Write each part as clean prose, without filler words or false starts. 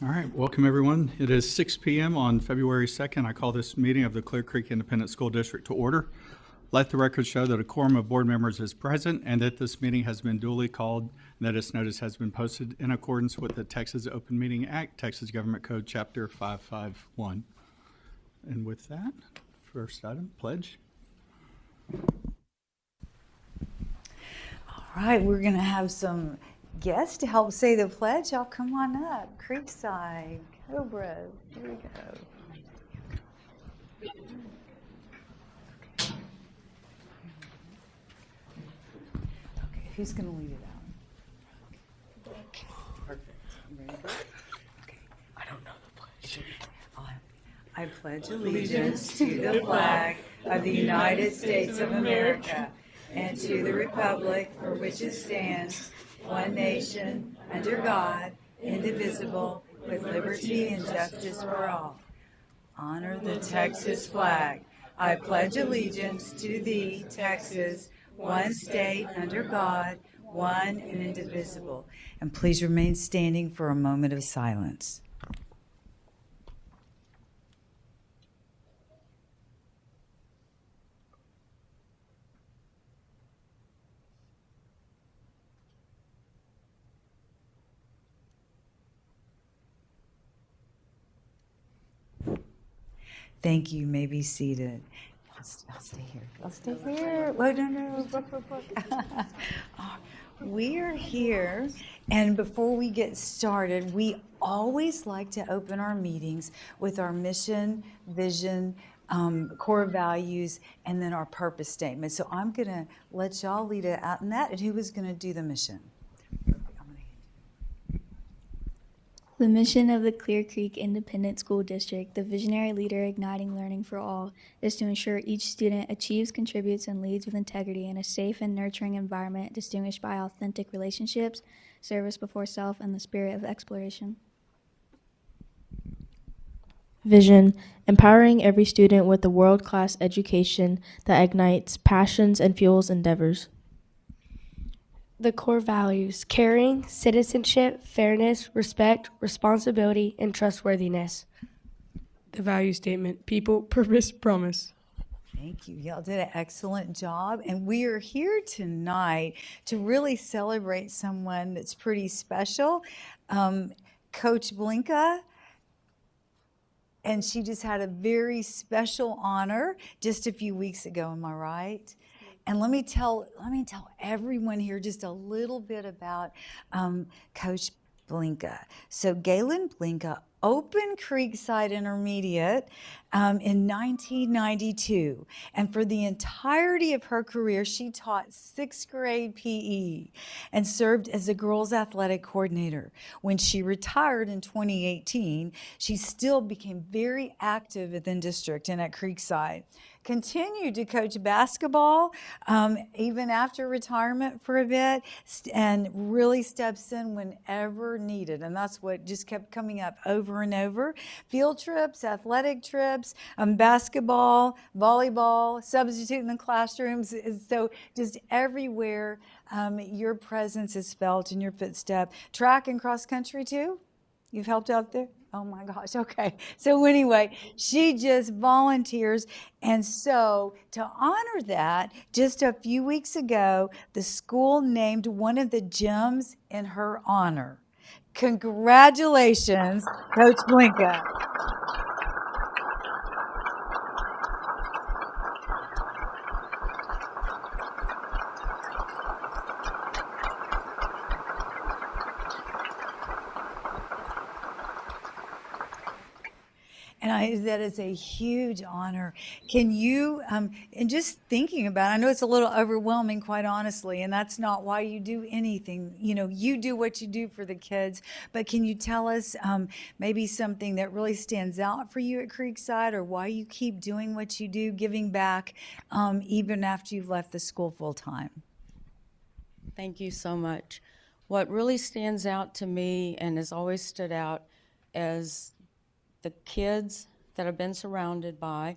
All right, welcome everyone. It is 6 p.m. on February 2nd. I call this meeting of the Clear Creek Independent School District to order. Let the record show that a quorum of board members is present and that this meeting has been duly called and that its notice has been posted in accordance with the Texas Open Meeting Act, Texas Government Code Chapter 551. And with that, first item, pledge. All right, we're going to have some guests to help say the pledge. Y'all come on up. Creekside, Cobras, here we go. Okay, who's going to lead it out? Perfect. You ready? Okay. I don't know the pledge. I pledge allegiance to the flag of the United States of America and to the republic for which it stands, one nation, under God, indivisible, with liberty and justice for all. Honor the Texas flag. I pledge allegiance to thee, Texas, one state under God, one and indivisible. And please remain standing for a moment of silence. Thank you. You may be seated. I'll stay here. I'll stay here. Wait, no. Look. We are here, and before we get started, we always like to open our meetings with our mission, vision, core values, and then our purpose statement. So I'm going to let y'all lead it out in that, and who is going to do the mission? The mission of the Clear Creek Independent School District, the visionary leader igniting learning for all, is to ensure each student achieves, contributes, and leads with integrity in a safe and nurturing environment distinguished by authentic relationships, service before self, and the spirit of exploration. Vision, empowering every student with a world-class education that ignites passions and fuels endeavors. The core values: caring, citizenship, fairness, respect, responsibility, and trustworthiness. The value statement: people, purpose, promise. Thank you. Y'all did an excellent job. And we are here tonight to really celebrate someone that's pretty special. Coach Blinka. And she just had a very special honor just a few weeks ago. Am I right? And let me tell everyone here just a little bit about Coach Blinka. So Galen Blinka opened Creekside Intermediate in 1992. And for the entirety of her career, she taught sixth grade PE and served as a girls athletic coordinator. When she retired in 2018, she still became very active within district and at Creekside. Continued to coach basketball even after retirement for a bit, and really steps in whenever needed. And that's what just kept coming up over and over. Field trips, athletic trips, basketball, volleyball, substitute in the classrooms. So just everywhere your presence is felt in your footstep. Track and cross country too? You've helped out there? Oh my gosh, okay. So anyway, she just volunteers. And so to honor that, just a few weeks ago, the school named one of the gyms in her honor. Congratulations, Coach Blinka. And that is a huge honor. Can you, and just thinking about it, I know it's a little overwhelming, quite honestly, and that's not why you do anything. You know, you do what you do for the kids, but can you tell us maybe something that really stands out for you at Creekside, or why you keep doing what you do, giving back, even after you've left the school full time? Thank you so much. What really stands out to me and has always stood out is the kids that I've been surrounded by.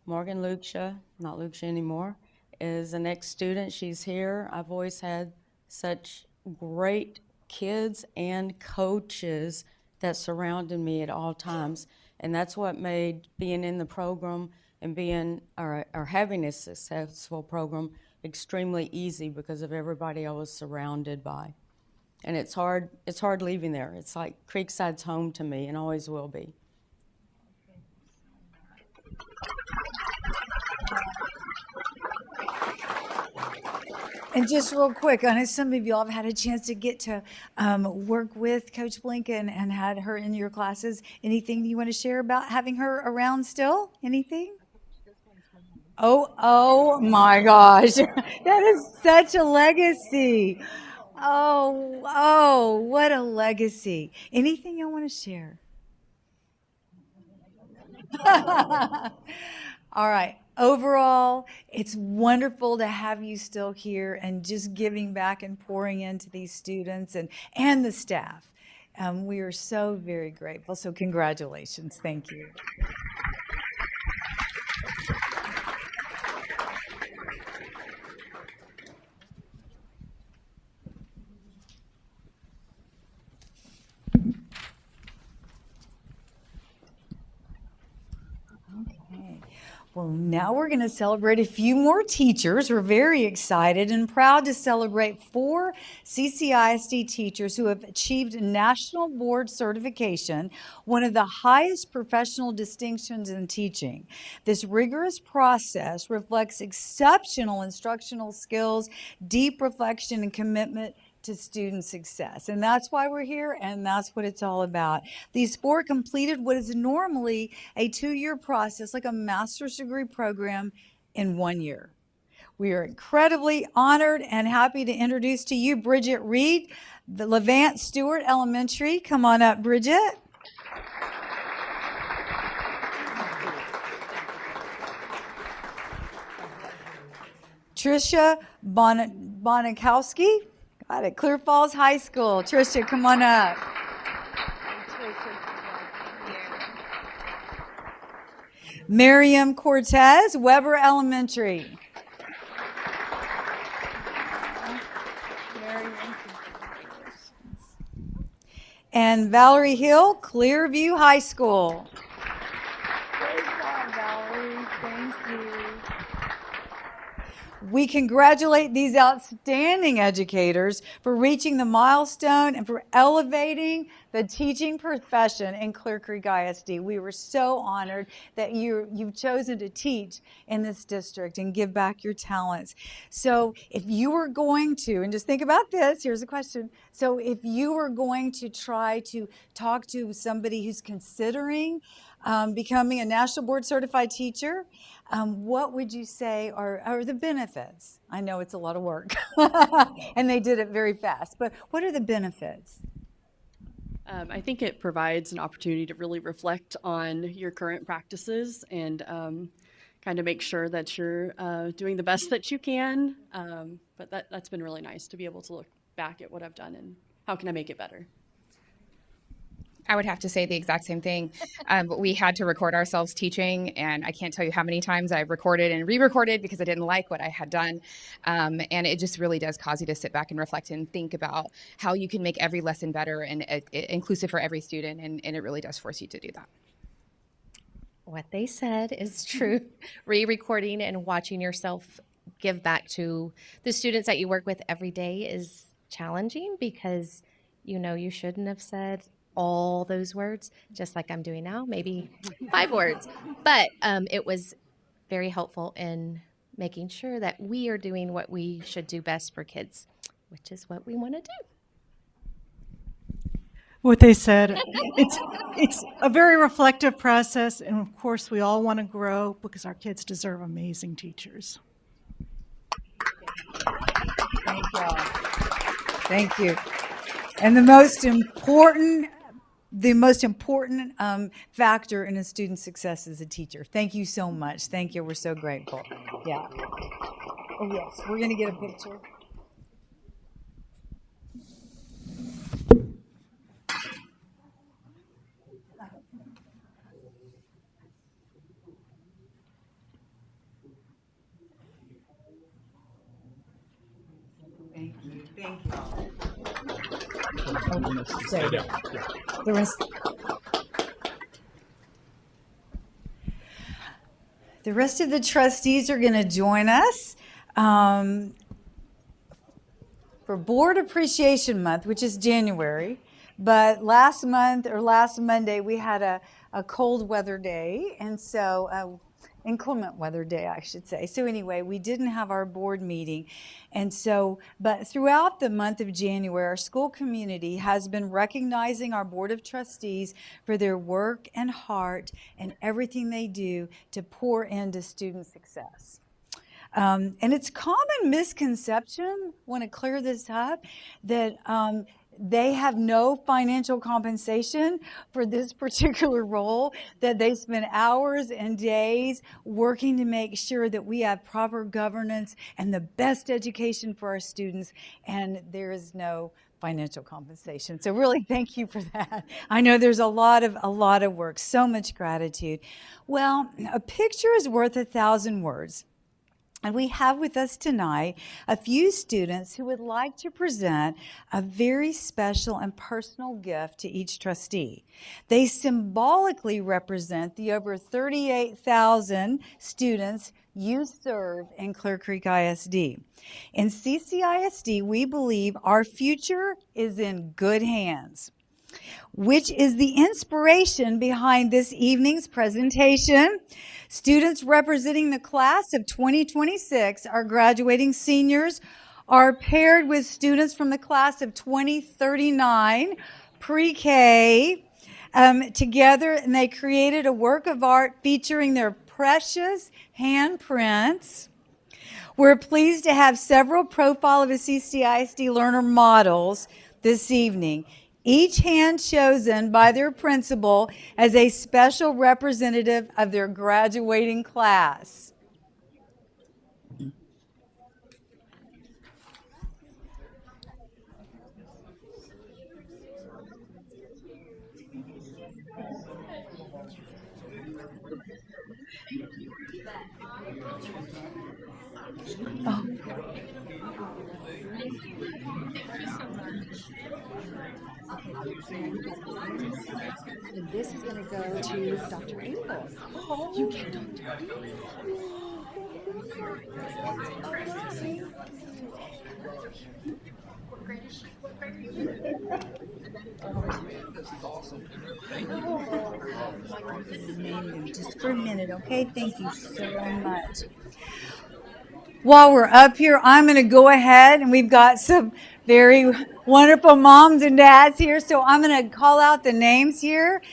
Morgan Lucia, not Lucia anymore, is the next student. She's here. I've always had such great kids and coaches that surrounded me at all times. And that's what made being in the program and being or having a successful program extremely easy because of everybody I was surrounded by. And it's hard leaving there. It's like Creekside's home to me and always will be. And just real quick, I know some of y'all have had a chance to get to work with Coach Blinken and had her in your classes. Anything you want to share about having her around still? Anything? Oh my gosh. That is such a legacy. Oh, what a legacy. Anything you want to share? All right. Overall, it's wonderful to have you still here and just giving back and pouring into these students and the staff. We are so very grateful. So congratulations. Thank you. Well, now we're going to celebrate a few more teachers. We're very excited and proud to celebrate 4 CCISD teachers who have achieved national board certification, one of the highest professional distinctions in teaching. This rigorous process reflects exceptional instructional skills, deep reflection, and commitment to student success. And that's why we're here, and that's what it's all about. These 4 completed what is normally a 2-year process, like a master's degree program, in 1 year. We are incredibly honored and happy to introduce to you Bridget Reed, the Levant Stewart Elementary. Come on up, Bridget. Tricia Bonikowski. At Clear Falls High School. Tricia, come on up. Miriam Cortez, Weber Elementary. And Valerie Hill, Clearview High School. Great job, Valerie. Thank you. We congratulate these outstanding educators for reaching the milestone and for elevating the teaching profession in Clear Creek ISD. We were so honored that you've chosen to teach in this district and give back your talents. So if you were going to, and just think about this, here's a question. So if you were going to try to talk to somebody who's considering becoming a national board certified teacher, what would you say are the benefits? I know it's a lot of work and they did it very fast, but what are the benefits? I think it provides an opportunity to really reflect on your current practices and kind of make sure that you're doing the best that you can. But that's been really nice to be able to look back at what I've done and how can I make it better. I would have to say the exact same thing. We had to record ourselves teaching, and I can't tell you how many times I've recorded and re-recorded because I didn't like what I had done. And it just really does cause you to sit back and reflect and think about how you can make every lesson better and inclusive for every student, and it really does force you to do that. What they said is true. Re-recording and watching yourself give back to the students that you work with every day is challenging because you shouldn't have said all those words, just like I'm doing now, maybe 5 words. But it was very helpful in making sure that we are doing what we should do best for kids, which is what we want to do. What they said, it's a very reflective process, and of course we all want to grow because our kids deserve amazing teachers. Thank you. Thank you. And the most important factor in a student's success is a teacher. Thank you so much. Thank you. We're so grateful. Yeah. Oh, yes. We're going to get a picture. Thank you. Thank you. So, the rest. The rest of the trustees are going to join us for Board Appreciation Month, which is January. But last Monday, we had a cold weather day, and so inclement weather day, I should say. So anyway, we didn't have our board meeting. And so, but throughout the month of January, our school community has been recognizing our Board of Trustees for their work and heart and everything they do to pour into student success. And it's common misconception, want to clear this up, that they have no financial compensation for this particular role, that they spend hours and days working to make sure that we have proper governance and the best education for our students, and there is no financial compensation. So really, thank you for that. I know there's a lot of work, so much gratitude. Well, a picture is worth 1,000 words. And we have with us tonight a few students who would like to present a very special and personal gift to each trustee. They symbolically represent the over 38,000 students you serve in Clear Creek ISD. In CCISD, we believe our future is in good hands, which is the inspiration behind this evening's presentation. Students representing the class of 2026, our graduating seniors, are paired with students from the class of 2039, pre-K, together, and they created a work of art featuring their precious handprints. We're pleased to have several Profile of a CCISD Learner models this evening, each hand chosen by their principal as a special representative of their graduating class. Oh. And this is going to go to Dr. Abel. Oh, you get Dr. Abel. Just for a minute, okay? Thank you so much. While we're up here, I'm going to go ahead, and we've got some very wonderful moms and dads here, so I'm going to call out the names here,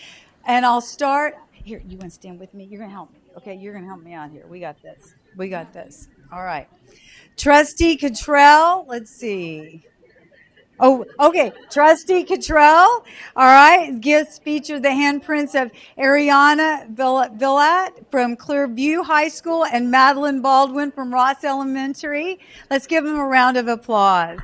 and I'll start. Here, you want to stand with me? You're going to help me. Okay, you're going to help me out here. We got this. We got this. All right. Trustee Cottrell, let's see. Oh, okay. Trustee Cottrell, all right. Gifts feature the handprints of Ariana Villat from Clearview High School and Madeline Baldwin from Ross Elementary. Let's give them a round of applause.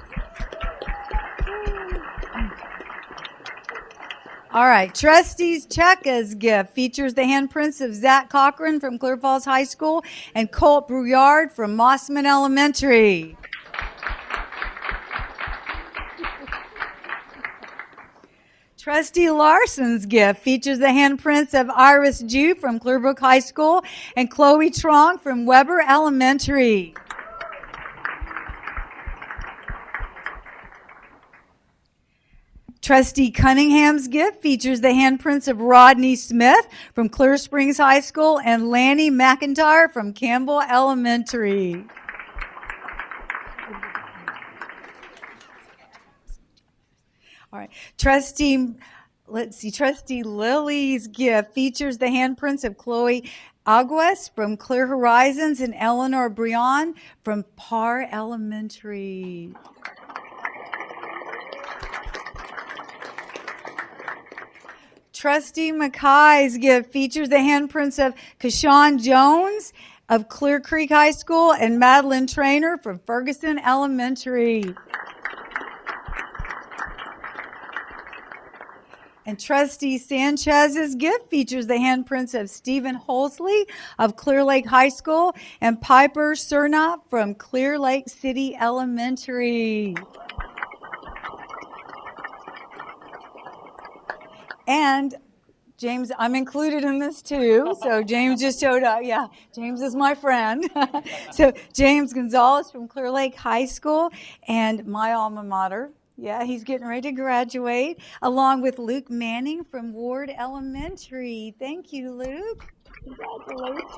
All right. Trustees Cheka's gift features the handprints of Zach Cochran from Clear Falls High School and Colt Brouillard from Mossman Elementary. Trustee Larson's gift features the handprints of Iris Jew from Clearbrook High School and Chloe Trong from Weber Elementary. Trustee Cunningham's gift features the handprints of Rodney Smith from Clear Springs High School and Lanny McIntyre from Campbell Elementary. All right. Trustee Lily's gift features the handprints of Chloe Aguas from Clear Horizons and Eleanor Brion from Parr Elementary. Trustee Mackay's gift features the handprints of Kashawn Jones of Clear Creek High School and Madeline Trainer from Ferguson Elementary. And Trustee Sanchez's gift features the handprints of Stephen Holsley of Clear Lake High School and Piper Cernop from Clear Lake City Elementary. And James, I'm included in this too. So James just showed up. Yeah, James is my friend. So James Gonzalez from Clear Lake High School and my alma mater. Yeah, he's getting ready to graduate, along with Luke Manning from Ward Elementary. Thank you, Luke. Congratulations.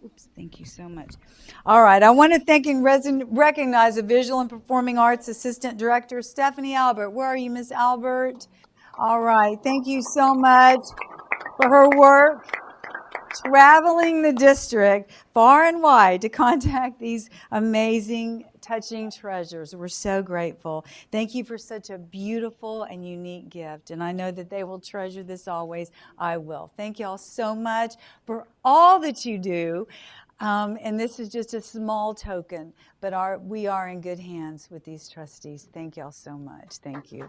Oops, thank you so much. All right, I want to thank and recognize the Visual and Performing Arts Assistant Director, Stephanie Albert. Where are you, Miss Albert? All right, thank you so much for her work traveling the district far and wide to contact these amazing, touching treasures. We're so grateful. Thank you for such a beautiful and unique gift. And I know that they will treasure this always. I will. Thank you all so much for all that you do. And this is just a small token, but we are in good hands with these trustees. Thank you all so much. Thank you.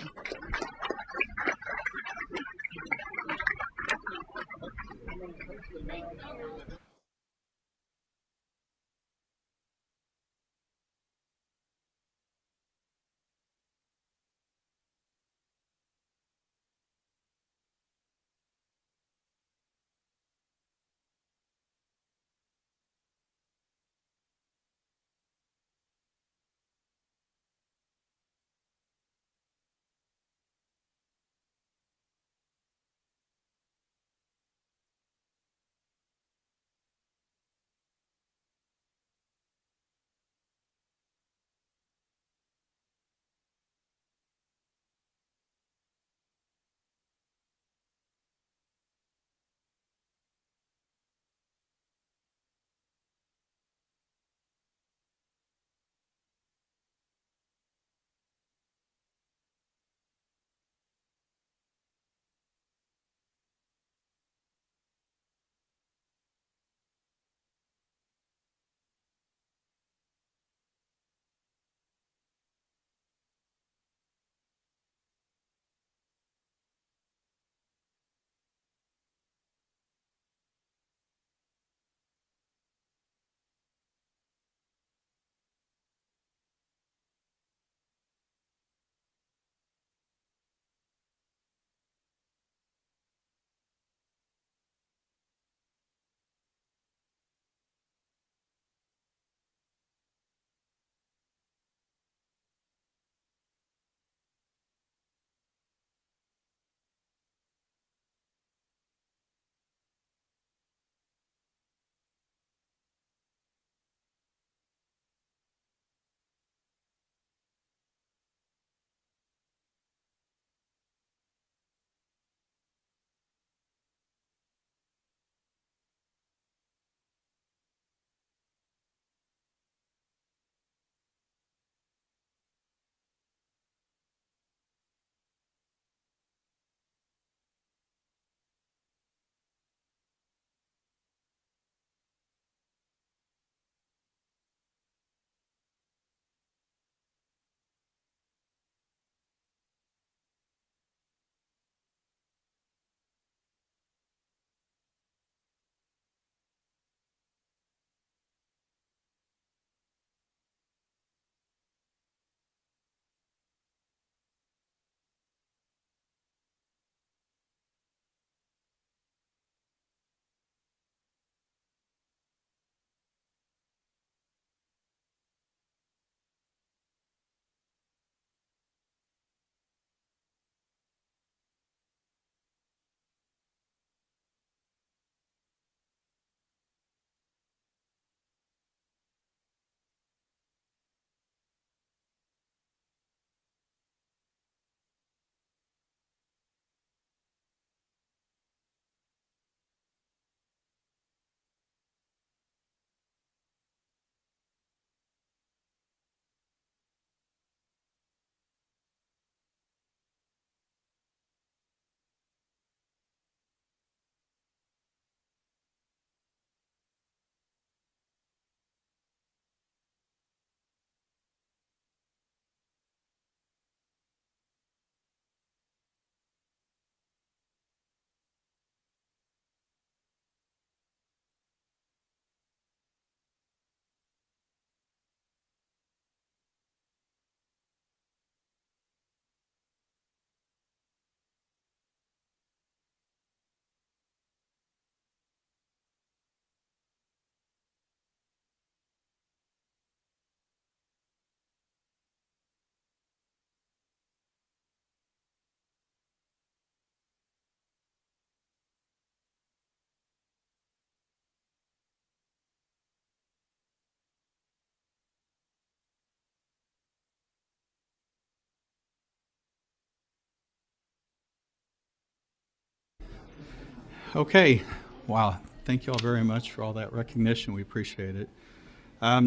Okay, wow, thank you all very much for all that recognition. We appreciate it.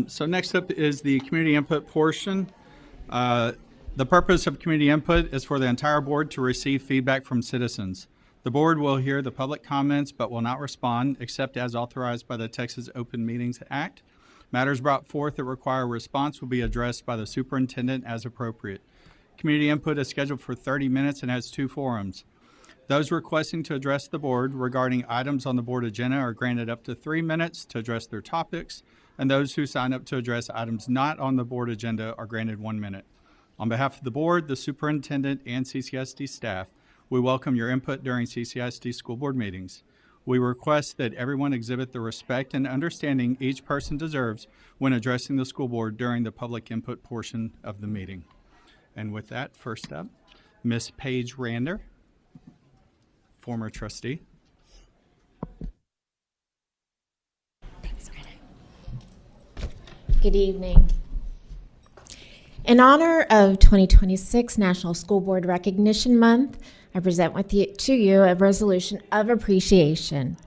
So next up is the community input portion. The purpose of community input is for the entire board to receive feedback from citizens. The board will hear the public comments but will not respond except as authorized by the Texas Open Meetings Act. Matters brought forth that require a response will be addressed by the superintendent as appropriate. Community input is scheduled for 30 minutes and has 2 forums. Those requesting to address the board regarding items on the board agenda are granted up to 3 minutes to address their topics, and those who sign up to address items not on the board agenda are granted 1 minute. On behalf of the board, the superintendent, and CCISD staff, we welcome your input during CCISD school board meetings. We request that everyone exhibit the respect and understanding each person deserves when addressing the school board during the public input portion of the meeting. And with that, first up, Ms. Paige Rander, former trustee. Good evening. In honor of 2026 National School Board Recognition Month, I present to you a resolution of appreciation.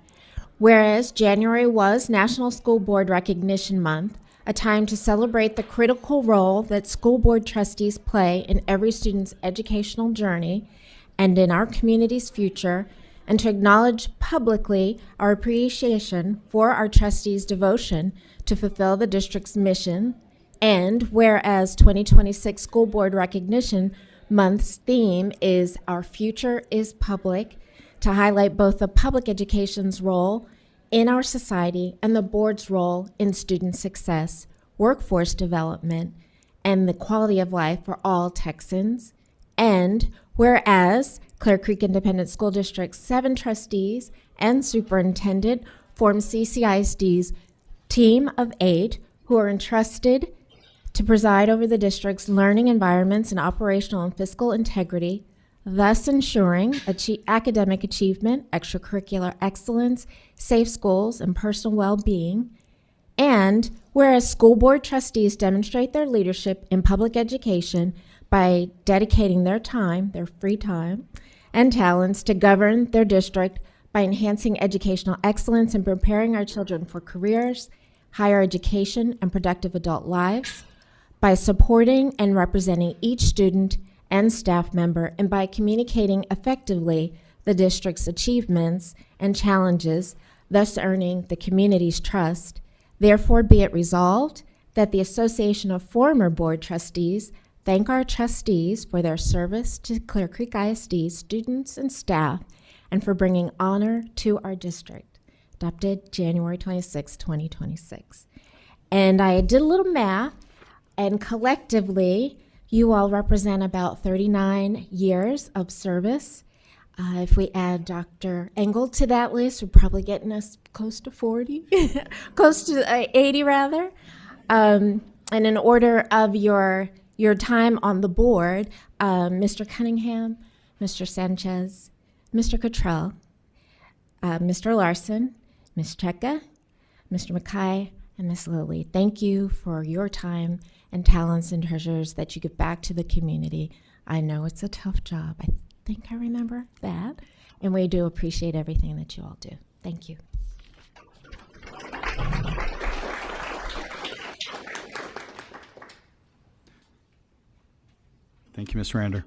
Whereas January was National School Board Recognition Month, a time to celebrate the critical role that school board trustees play in every student's educational journey and in our community's future, and to acknowledge publicly our appreciation for our trustees' devotion to fulfill the district's mission. And whereas 2026 School Board Recognition Month's theme is Our Future is Public, to highlight both the public education's role in our society and the board's role in student success, workforce development, and the quality of life for all Texans. And whereas Clear Creek Independent School District's 7 trustees and superintendent form CCISD's team of 8 who are entrusted to preside over the district's learning environments and operational and fiscal integrity, thus ensuring academic achievement, extracurricular excellence, safe schools, and personal well-being. And whereas school board trustees demonstrate their leadership in public education by dedicating their time, their free time, and talents to govern their district by enhancing educational excellence and preparing our children for careers, higher education, and productive adult lives, by supporting and representing each student and staff member, and by communicating effectively the district's achievements and challenges, thus earning the community's trust. Therefore, be it resolved that the Association of Former Board Trustees thank our trustees for their service to Clear Creek ISD students and staff and for bringing honor to our district. Adopted January 26, 2026. And I did a little math, and collectively, you all represent about 39 years of service. If we add Dr. Engel to that list, we're probably getting us close to 40, close to 80 rather. And in order of your time on the board, Mr. Cunningham, Mr. Sanchez, Mr. Cottrell, Mr. Larson, Ms. Cheka, Mr. McKay, and Ms. Lilly. Thank you for your time and talents and treasures that you give back to the community. I know it's a tough job. I think I remember that. And we do appreciate everything that you all do. Thank you. Thank you, Ms. Rander.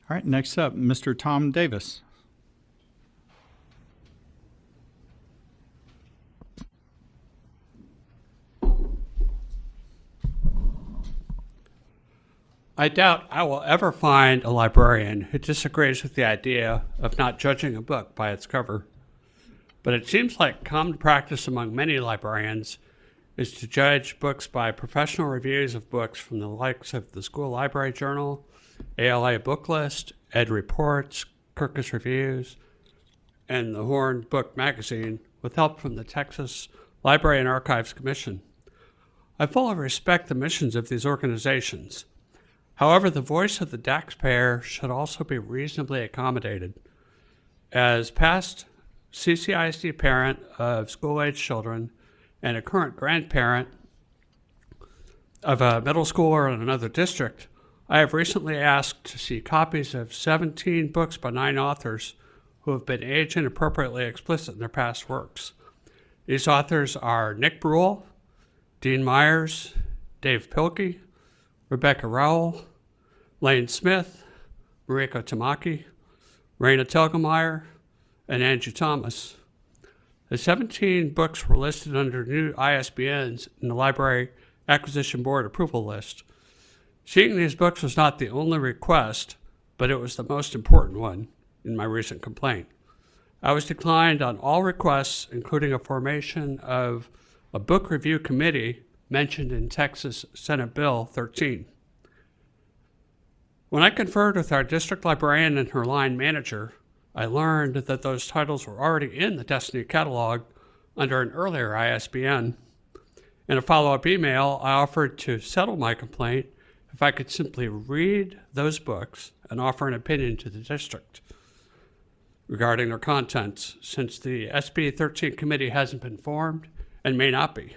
All right, next up, Mr. Tom Davis. I doubt I will ever find a librarian who disagrees with the idea of not judging a book by its cover. But it seems like common practice among many librarians is to judge books by professional reviews of books from the likes of the School Library Journal, ALA Book List, Ed Reports, Kirkus Reviews, and the Horn Book Magazine, with help from the Texas Library and Archives Commission. I fully respect the missions of these organizations. However, the voice of the taxpayer should also be reasonably accommodated. As past CCISD parent of school-age children and a current grandparent of a middle schooler in another district, I have recently asked to see copies of 17 books by 9 authors who have been age inappropriately explicit in their past works. These authors are Nick Bruhl, Dean Myers, Dave Pilkey, Rebecca Rowell, Lane Smith, Mariko Tamaki, Raina Telgemeier, and Angie Thomas. The 17 books were listed under new ISBNs in the Library Acquisition Board approval list. Seeing these books was not the only request, but it was the most important one in my recent complaint. I was declined on all requests, including a formation of a book review committee mentioned in Texas Senate Bill 13. When I conferred with our district librarian and her line manager, I learned that those titles were already in the Destiny catalog under an earlier ISBN. In a follow-up email, I offered to settle my complaint if I could simply read those books and offer an opinion to the district regarding their contents, since the SB 13 committee hasn't been formed and may not be.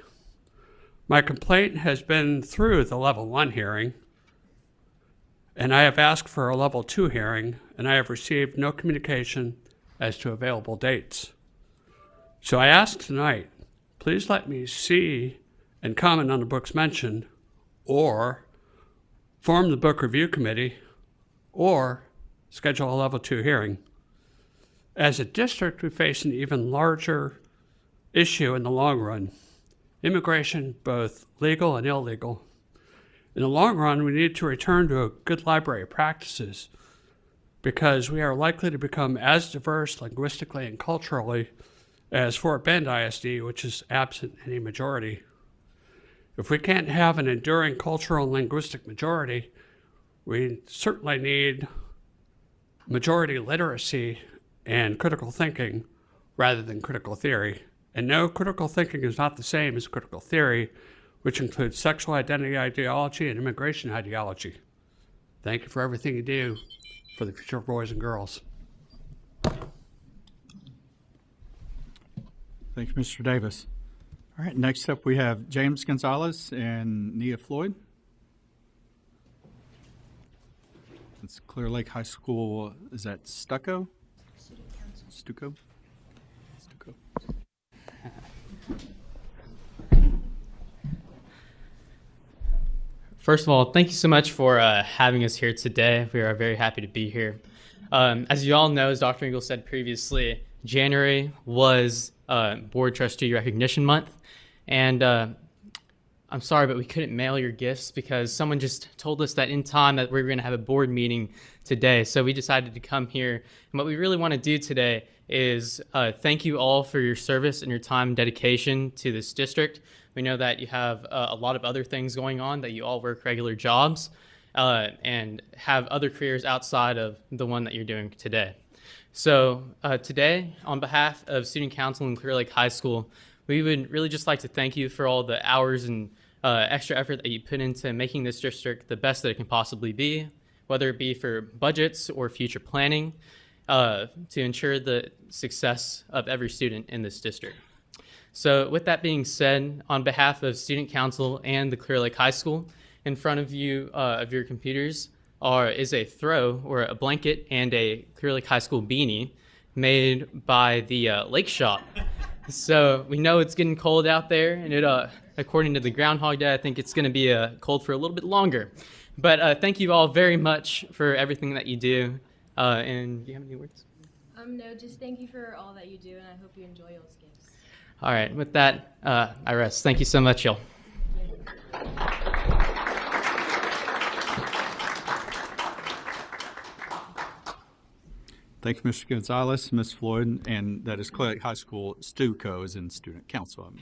My complaint has been through the level 1 hearing, and I have asked for a level 2 hearing, and I have received no communication as to available dates. So I ask tonight, please let me see and comment on the books mentioned, or form the book review committee, or schedule a level 2 hearing. As a district, we face an even larger issue in the long run: immigration, both legal and illegal. In the long run, we need to return to good library practices because we are likely to become as diverse linguistically and culturally as Fort Bend ISD, which is absent any majority. If we can't have an enduring cultural and linguistic majority, we certainly need majority literacy and critical thinking rather than critical theory. And no, critical thinking is not the same as critical theory, which includes sexual identity ideology and immigration ideology. Thank you for everything you do for the future of boys and girls. Thank you, Mr. Davis. All right, next up we have James Gonzalez and Nia Floyd. It's Clear Lake High School. Is that Stucco? Stucco? Stucco. First of all, thank you so much for having us here today. We are very happy to be here. As you all know, as Dr. Engel said previously, January was Board Trustee Recognition Month. And I'm sorry, but we couldn't mail your gifts because someone just told us that in time that we were going to have a board meeting today. So we decided to come here. And what we really want to do today is thank you all for your service and your time and dedication to this district. We know that you have a lot of other things going on, that you all work regular jobs and have other careers outside of the one that you're doing today. So today, on behalf of Student Council in Clear Lake High School, we would really just like to thank you for all the hours and extra effort that you put into making this district the best that it can possibly be, whether it be for budgets or future planning, to ensure the success of every student in this district. So with that being said, on behalf of Student Council and the Clear Lake High School, in front of you of your computers is a throw or a blanket and a Clear Lake High School beanie made by the Lake Shop. So we know it's getting cold out there, and it, according to the Groundhog Day, I think it's going to be cold for a little bit longer. But thank you all very much for everything that you do. And do you have any words? No, just thank you for all that you do, and I hope you enjoy y'all's gifts. All right, with that, I rest. Thank you so much, y'all. Thank you, Mr. Gonzalez, Ms. Floyd, and that is Clear Lake High School STUCO is in Student Council.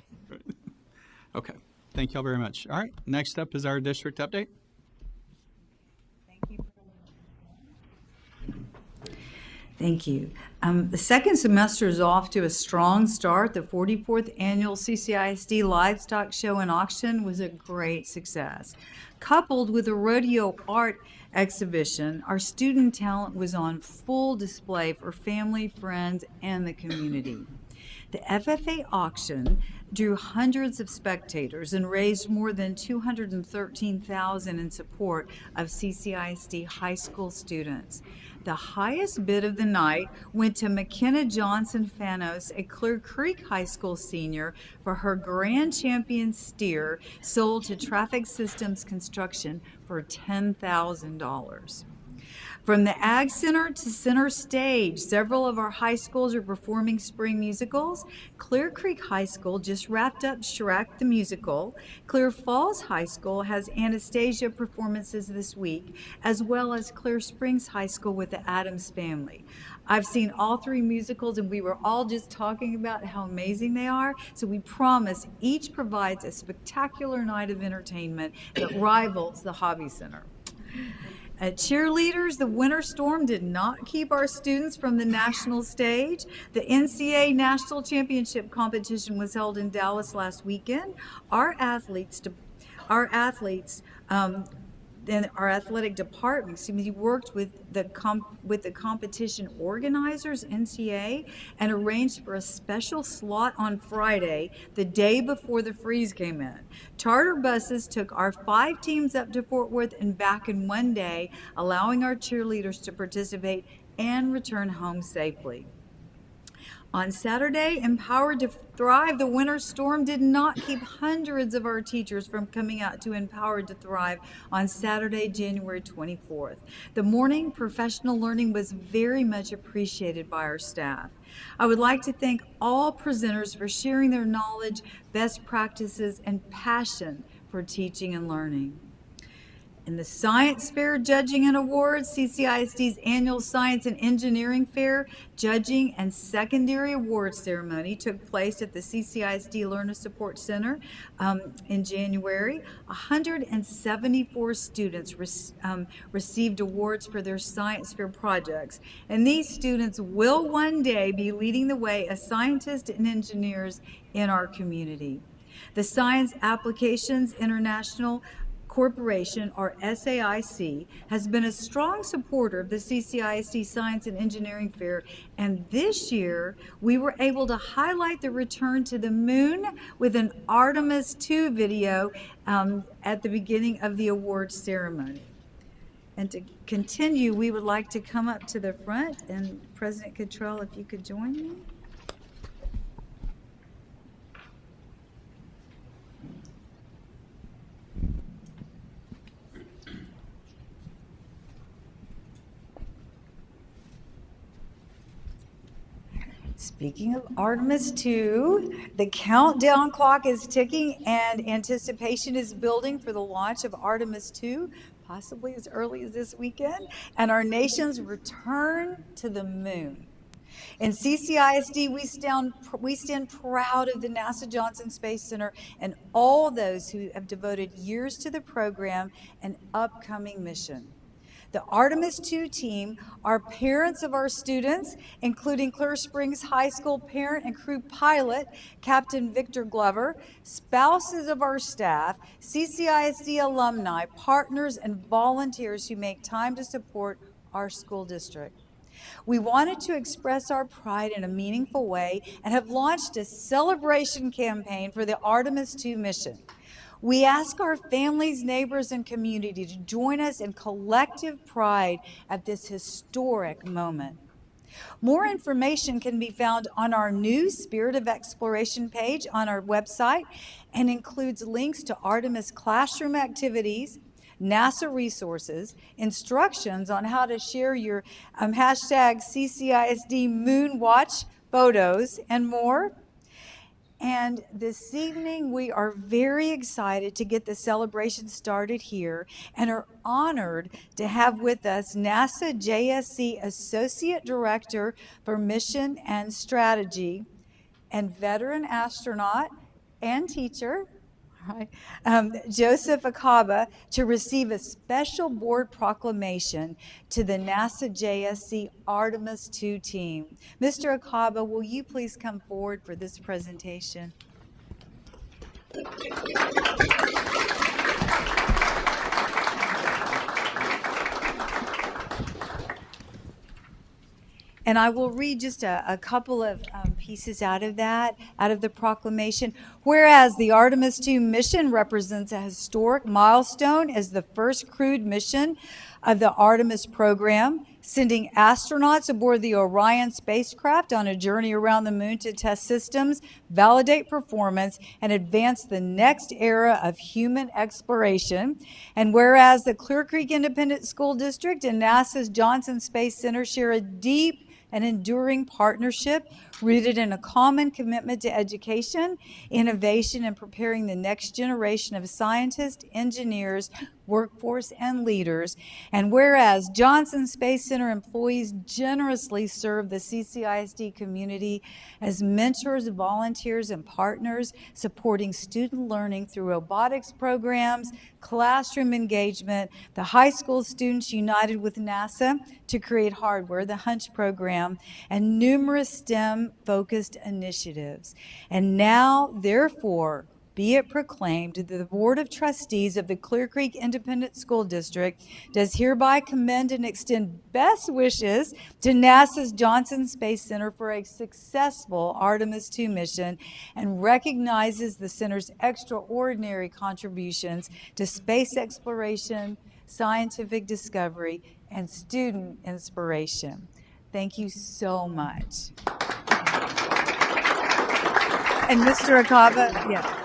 Okay, thank you all very much. All right, next up is our district update. Thank you. The second semester is off to a strong start. The 44th annual CCISD Livestock Show and Auction was a great success. Coupled with a rodeo art exhibition, our student talent was on full display for family, friends, and the community. The FFA auction drew hundreds of spectators and raised more than $213,000 in support of CCISD high school students. The highest bid of the night went to McKenna Johnson Fanos, a Clear Creek High School senior, for her Grand Champion steer sold to Traffic Systems Construction for $10,000. From the Ag Center to Center Stage, several of our high schools are performing spring musicals. Clear Creek High School just wrapped up Shrek the Musical. Clear Falls High School has Anastasia performances this week, as well as Clear Springs High School with the Addams Family. I've seen all three musicals, and we were all just talking about how amazing they are. So we promise each provides a spectacular night of entertainment that rivals the Hobby Center. Cheerleaders, the winter storm did not keep our students from the national stage. The NCAA National Championship competition was held in Dallas last weekend. Our athletic department, worked with the competition organizers, NCAA, and arranged for a special slot on Friday, the day before the freeze came in. Charter buses took our 5 teams up to Fort Worth and back in one day, allowing our cheerleaders to participate and return home safely. On Saturday, Empowered to Thrive, the winter storm did not keep hundreds of our teachers from coming out to Empowered to Thrive on Saturday, January 24th. The morning professional learning was very much appreciated by our staff. I would like to thank all presenters for sharing their knowledge, best practices, and passion for teaching and learning. In the Science Fair Judging and Awards, CCISD's annual Science and Engineering Fair Judging and Secondary Awards ceremony took place at the CCISD Learner Support Center in January. 174 students received awards for their science fair projects, and these students will one day be leading the way as scientists and engineers in our community. The Science Applications International Corporation, or SAIC, has been a strong supporter of the CCISD Science and Engineering Fair, and this year we were able to highlight the return to the moon with an Artemis II video at the beginning of the awards ceremony. And to continue, we would like to come up to the front, and President Cottrell, if you could join me. Speaking of Artemis II, the countdown clock is ticking and anticipation is building for the launch of Artemis II, possibly as early as this weekend, and our nation's return to the moon. In CCISD, we stand proud of the NASA Johnson Space Center and all those who have devoted years to the program and upcoming mission. The Artemis II team are parents of our students, including Clear Springs High School parent and crew pilot, Captain Victor Glover, spouses of our staff, CCISD alumni, partners, and volunteers who make time to support our school district. We wanted to express our pride in a meaningful way and have launched a celebration campaign for the Artemis II mission. We ask our families, neighbors, and community to join us in collective pride at this historic moment. More information can be found on our new Spirit of Exploration page on our website and includes links to Artemis classroom activities, NASA resources, instructions on how to share your hashtag CCISD Moonwatch photos, and more. And this evening, we are very excited to get the celebration started here and are honored to have with us NASA JSC Associate Director for Mission and Strategy and veteran astronaut and teacher, Joseph Akaba, to receive a special board proclamation to the NASA JSC Artemis II team. Mr. Akaba, will you please come forward for this presentation? And I will read just a couple of pieces out of that, out of the proclamation. Whereas the Artemis II mission represents a historic milestone as the first crewed mission of the Artemis program, sending astronauts aboard the Orion spacecraft on a journey around the moon to test systems, validate performance, and advance the next era of human exploration. And whereas the Clear Creek Independent School District and NASA's Johnson Space Center share a deep and enduring partnership rooted in a common commitment to education, innovation, and preparing the next generation of scientists, engineers, workforce, and leaders. And whereas Johnson Space Center employees generously serve the CCISD community as mentors, volunteers, and partners, supporting student learning through robotics programs, classroom engagement, the high school students united with NASA to create hardware, the Hunch program, and numerous STEM-focused initiatives. And now, therefore, be it proclaimed that the Board of Trustees of the Clear Creek Independent School District does hereby commend and extend best wishes to NASA's Johnson Space Center for a successful Artemis II mission and recognizes the center's extraordinary contributions to space exploration, scientific discovery, and student inspiration. Thank you so much. And Mr. Akaba, yeah.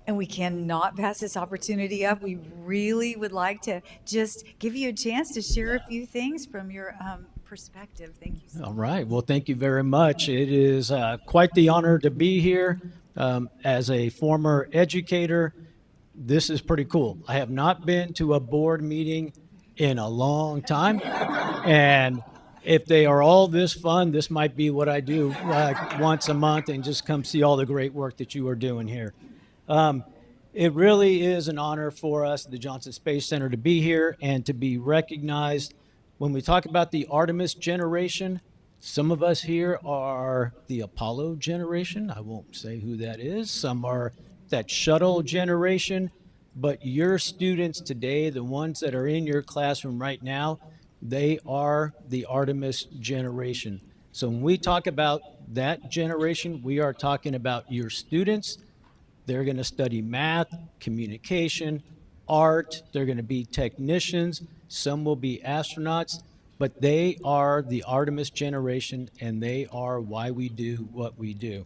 And we cannot pass this opportunity up. We really would like to just give you a chance to share a few things from your perspective. Thank you so much. All right. Well, thank you very much. It is quite the honor to be here. As a former educator, this is pretty cool. I have not been to a board meeting in a long time. And if they are all this fun, this might be what I do once a month and just come see all the great work that you are doing here. It really is an honor for us, the Johnson Space Center, to be here and to be recognized. When we talk about the Artemis generation, some of us here are the Apollo generation. I won't say who that is. Some are that shuttle generation. But your students today, the ones that are in your classroom right now, they are the Artemis generation. So when we talk about that generation, we are talking about your students. They're going to study math, communication, art. They're going to be technicians. Some will be astronauts. But they are the Artemis generation, and they are why we do what we do.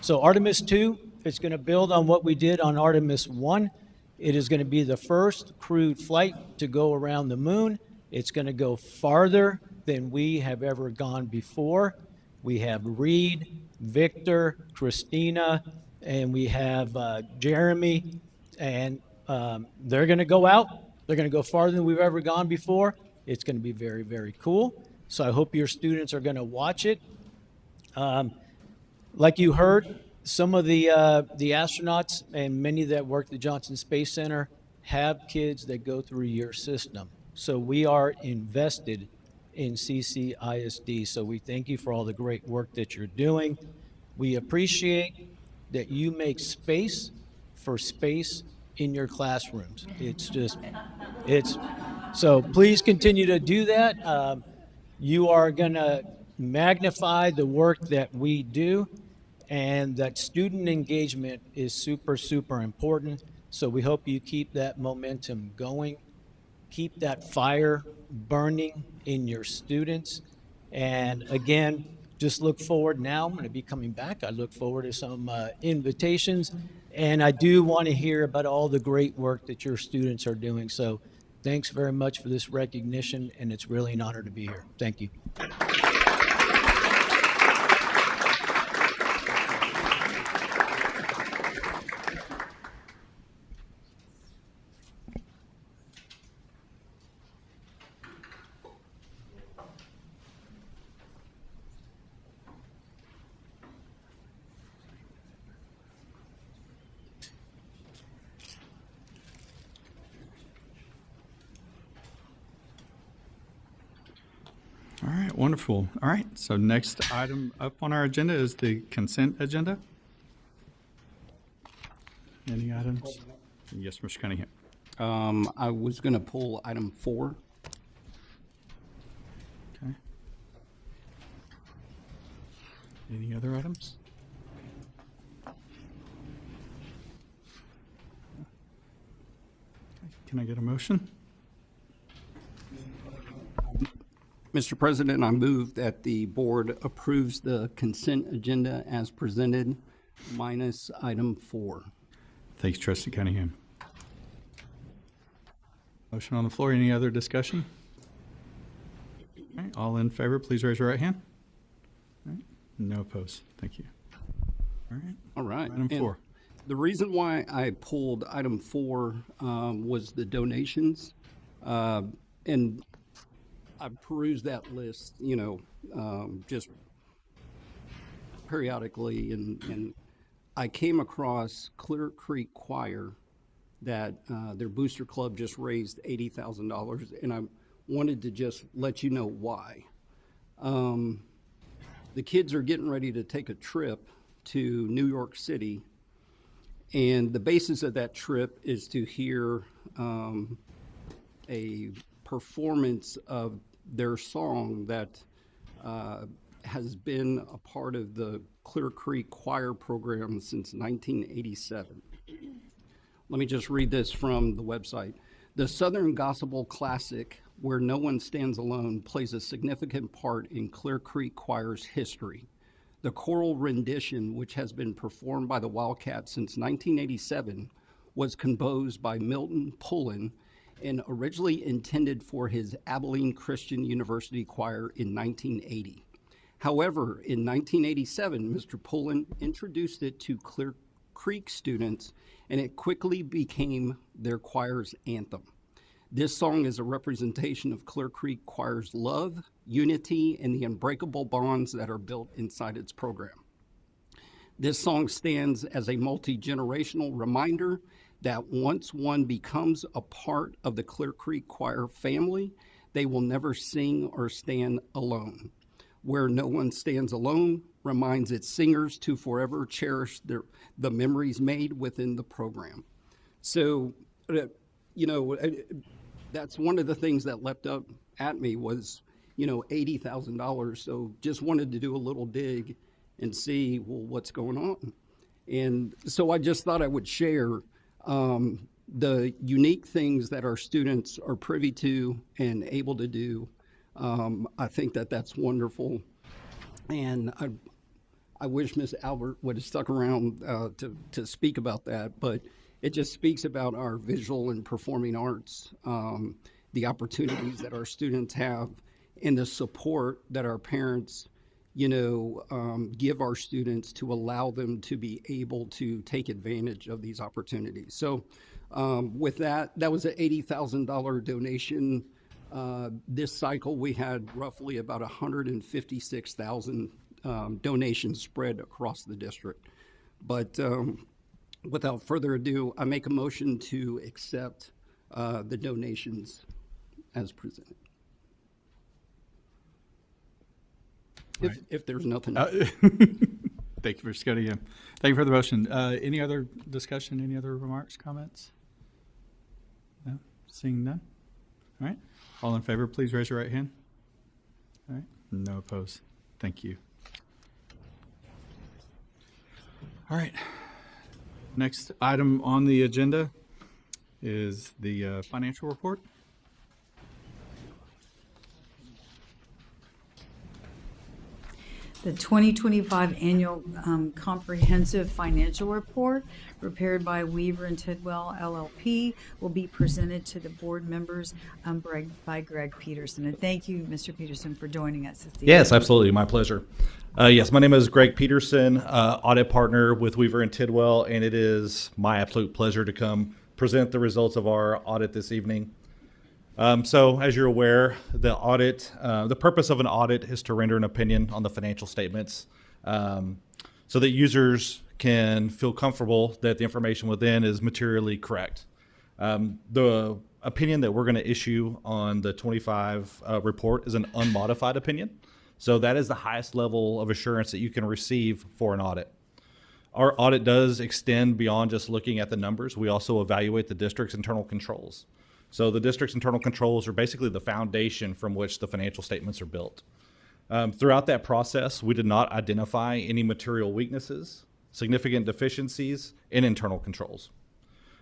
So Artemis 2, it's going to build on what we did on Artemis 1. It is going to be the first crewed flight to go around the moon. It's going to go farther than we have ever gone before. We have Reed, Victor, Christina, and we have Jeremy, and they're going to go out. They're going to go farther than we've ever gone before. It's going to be very, very cool. So I hope your students are going to watch it. Like you heard, some of the astronauts and many that work at the Johnson Space Center have kids that go through your system. So we are invested in CCISD. So we thank you for all the great work that you're doing. We appreciate that you make space for space in your classrooms. So please continue to do that. You are going to magnify the work that we do, and that student engagement is super, super important. So we hope you keep that momentum going, keep that fire burning in your students. And again, just look forward now. I'm going to be coming back. I look forward to some invitations. And I do want to hear about all the great work that your students are doing. So thanks very much for this recognition, and it's really an honor to be here. Thank you. All right, wonderful. All right, so next item up on our agenda is the consent agenda. Any items? Yes, Mr. Cunningham. I was going to pull item 4. Okay. Any other items? Can I get a motion? Mr. President, I move that the board approves the consent agenda as presented minus item 4. Thanks, Trustee Cunningham. Motion on the floor. Any other discussion? All right, all in favor, please raise your right hand. All right, no opposed. Thank you. All right. All right. Item 4. The reason why I pulled item 4 was the donations. And I perused that list, just periodically, and I came across Clear Creek Choir that their booster club just raised $80,000, and I wanted to just let you know why. The kids are getting ready to take a trip to New York City, and the basis of that trip is to hear a performance of their song that has been a part of the Clear Creek Choir program since 1987. Let me just read this from the website. The Southern Gospel classic, Where No One Stands Alone, plays a significant part in Clear Creek Choir's history. The choral rendition, which has been performed by the Wildcats since 1987, was composed by Milton Pullen and originally intended for his Abilene Christian University Choir in 1980. However, in 1987, Mr. Pullen introduced it to Clear Creek students, and it quickly became their choir's anthem. This song is a representation of Clear Creek Choir's love, unity, and the unbreakable bonds that are built inside its program. This song stands as a multi-generational reminder that once one becomes a part of the Clear Creek Choir family, they will never sing or stand alone. Where No One Stands Alone reminds its singers to forever cherish the memories made within the program. So, that's one of the things that leapt up at me was, $80,000. So just wanted to do a little dig and see, well, what's going on. And so I just thought I would share the unique things that our students are privy to and able to do. I think that that's wonderful. And I wish Ms. Albert would have stuck around to speak about that, but it just speaks about our visual and performing arts, the opportunities that our students have, and the support that our parents, give our students to allow them to be able to take advantage of these opportunities. So with that was an $80,000 donation. This cycle, we had roughly about 156,000 donations spread across the district. But without further ado, I make a motion to accept the donations as presented. If there's nothing else. Thank you for studying him. Thank you for the motion. Any other discussion, any other remarks, comments? No? Seeing none? All right. All in favor, please raise your right hand. All right. No opposed. Thank you. All right. Next item on the agenda is the financial report. The 2025 Annual Comprehensive Financial Report, prepared by Weaver and Tidwell LLP, will be presented to the board members by Greg Peterson. And thank you, Mr. Peterson, for joining us this evening. Yes, absolutely. My pleasure. Yes, my name is Greg Peterson, audit partner with Weaver and Tidwell, and it is my absolute pleasure to come present the results of our audit this evening. So as you're aware, the purpose of an audit is to render an opinion on the financial statements so that users can feel comfortable that the information within is materially correct. The opinion that we're going to issue on the 25 report is an unmodified opinion. So that is the highest level of assurance that you can receive for an audit. Our audit does extend beyond just looking at the numbers. We also evaluate the district's internal controls. So the district's internal controls are basically the foundation from which the financial statements are built. Throughout that process, we did not identify any material weaknesses, significant deficiencies in internal controls.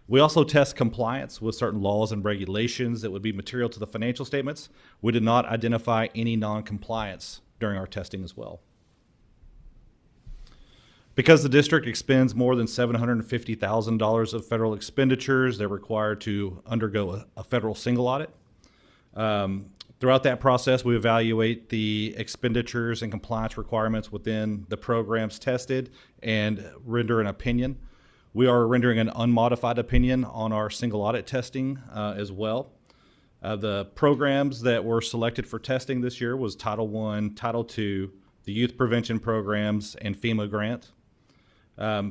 We also test compliance with certain laws and regulations that would be material to the financial statements. We did not identify any non-compliance during our testing as well. Because the district expends more than $750,000 of federal expenditures, they're required to undergo a federal single audit. Throughout that process, we evaluate the expenditures and compliance requirements within the programs tested and render an opinion. We are rendering an unmodified opinion on our single audit testing as well. The programs that were selected for testing this year was Title I, Title II, the Youth Prevention Programs, and FEMA grant.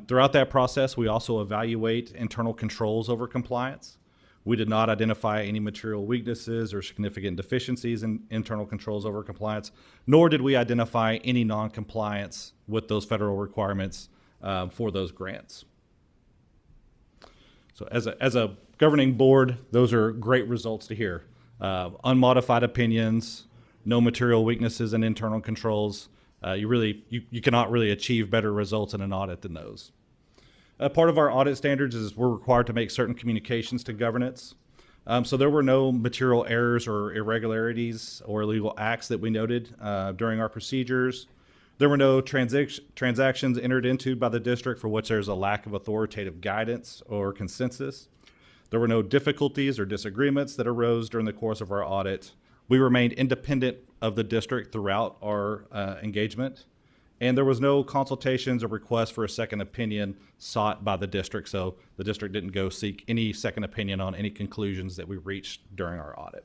Throughout that process, we also evaluate internal controls over compliance. We did not identify any material weaknesses or significant deficiencies in internal controls over compliance, nor did we identify any non-compliance with those federal requirements for those grants. So as a governing board, those are great results to hear. Unmodified opinions, no material weaknesses in internal controls. You cannot really achieve better results in an audit than those. Part of our audit standards is we're required to make certain communications to governance. So there were no material errors or irregularities or illegal acts that we noted during our procedures. There were no transactions entered into by the district for which there's a lack of authoritative guidance or consensus. There were no difficulties or disagreements that arose during the course of our audit. We remained independent of the district throughout our engagement, and there was no consultations or requests for a second opinion sought by the district, so the district didn't go seek any second opinion on any conclusions that we reached during our audit.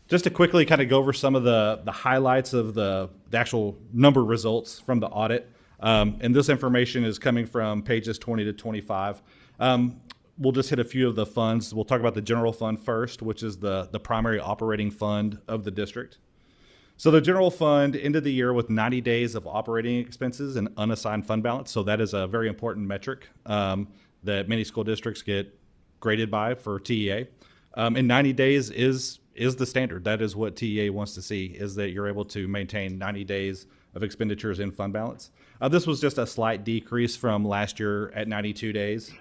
Just to quickly kind of go over some of the highlights of the actual number results from the audit, and this information is coming from pages 20 to 25. We'll just hit a few of the funds. We'll talk about the general fund first, which is the primary operating fund of the district. So the general fund ended the year with 90 days of operating expenses and unassigned fund balance. So that is a very important metric that many school districts get graded by for TEA. And 90 days is the standard. That is what TEA wants to see, is that you're able to maintain 90 days of expenditures in fund balance. This was just a slight decrease from last year at 92 days.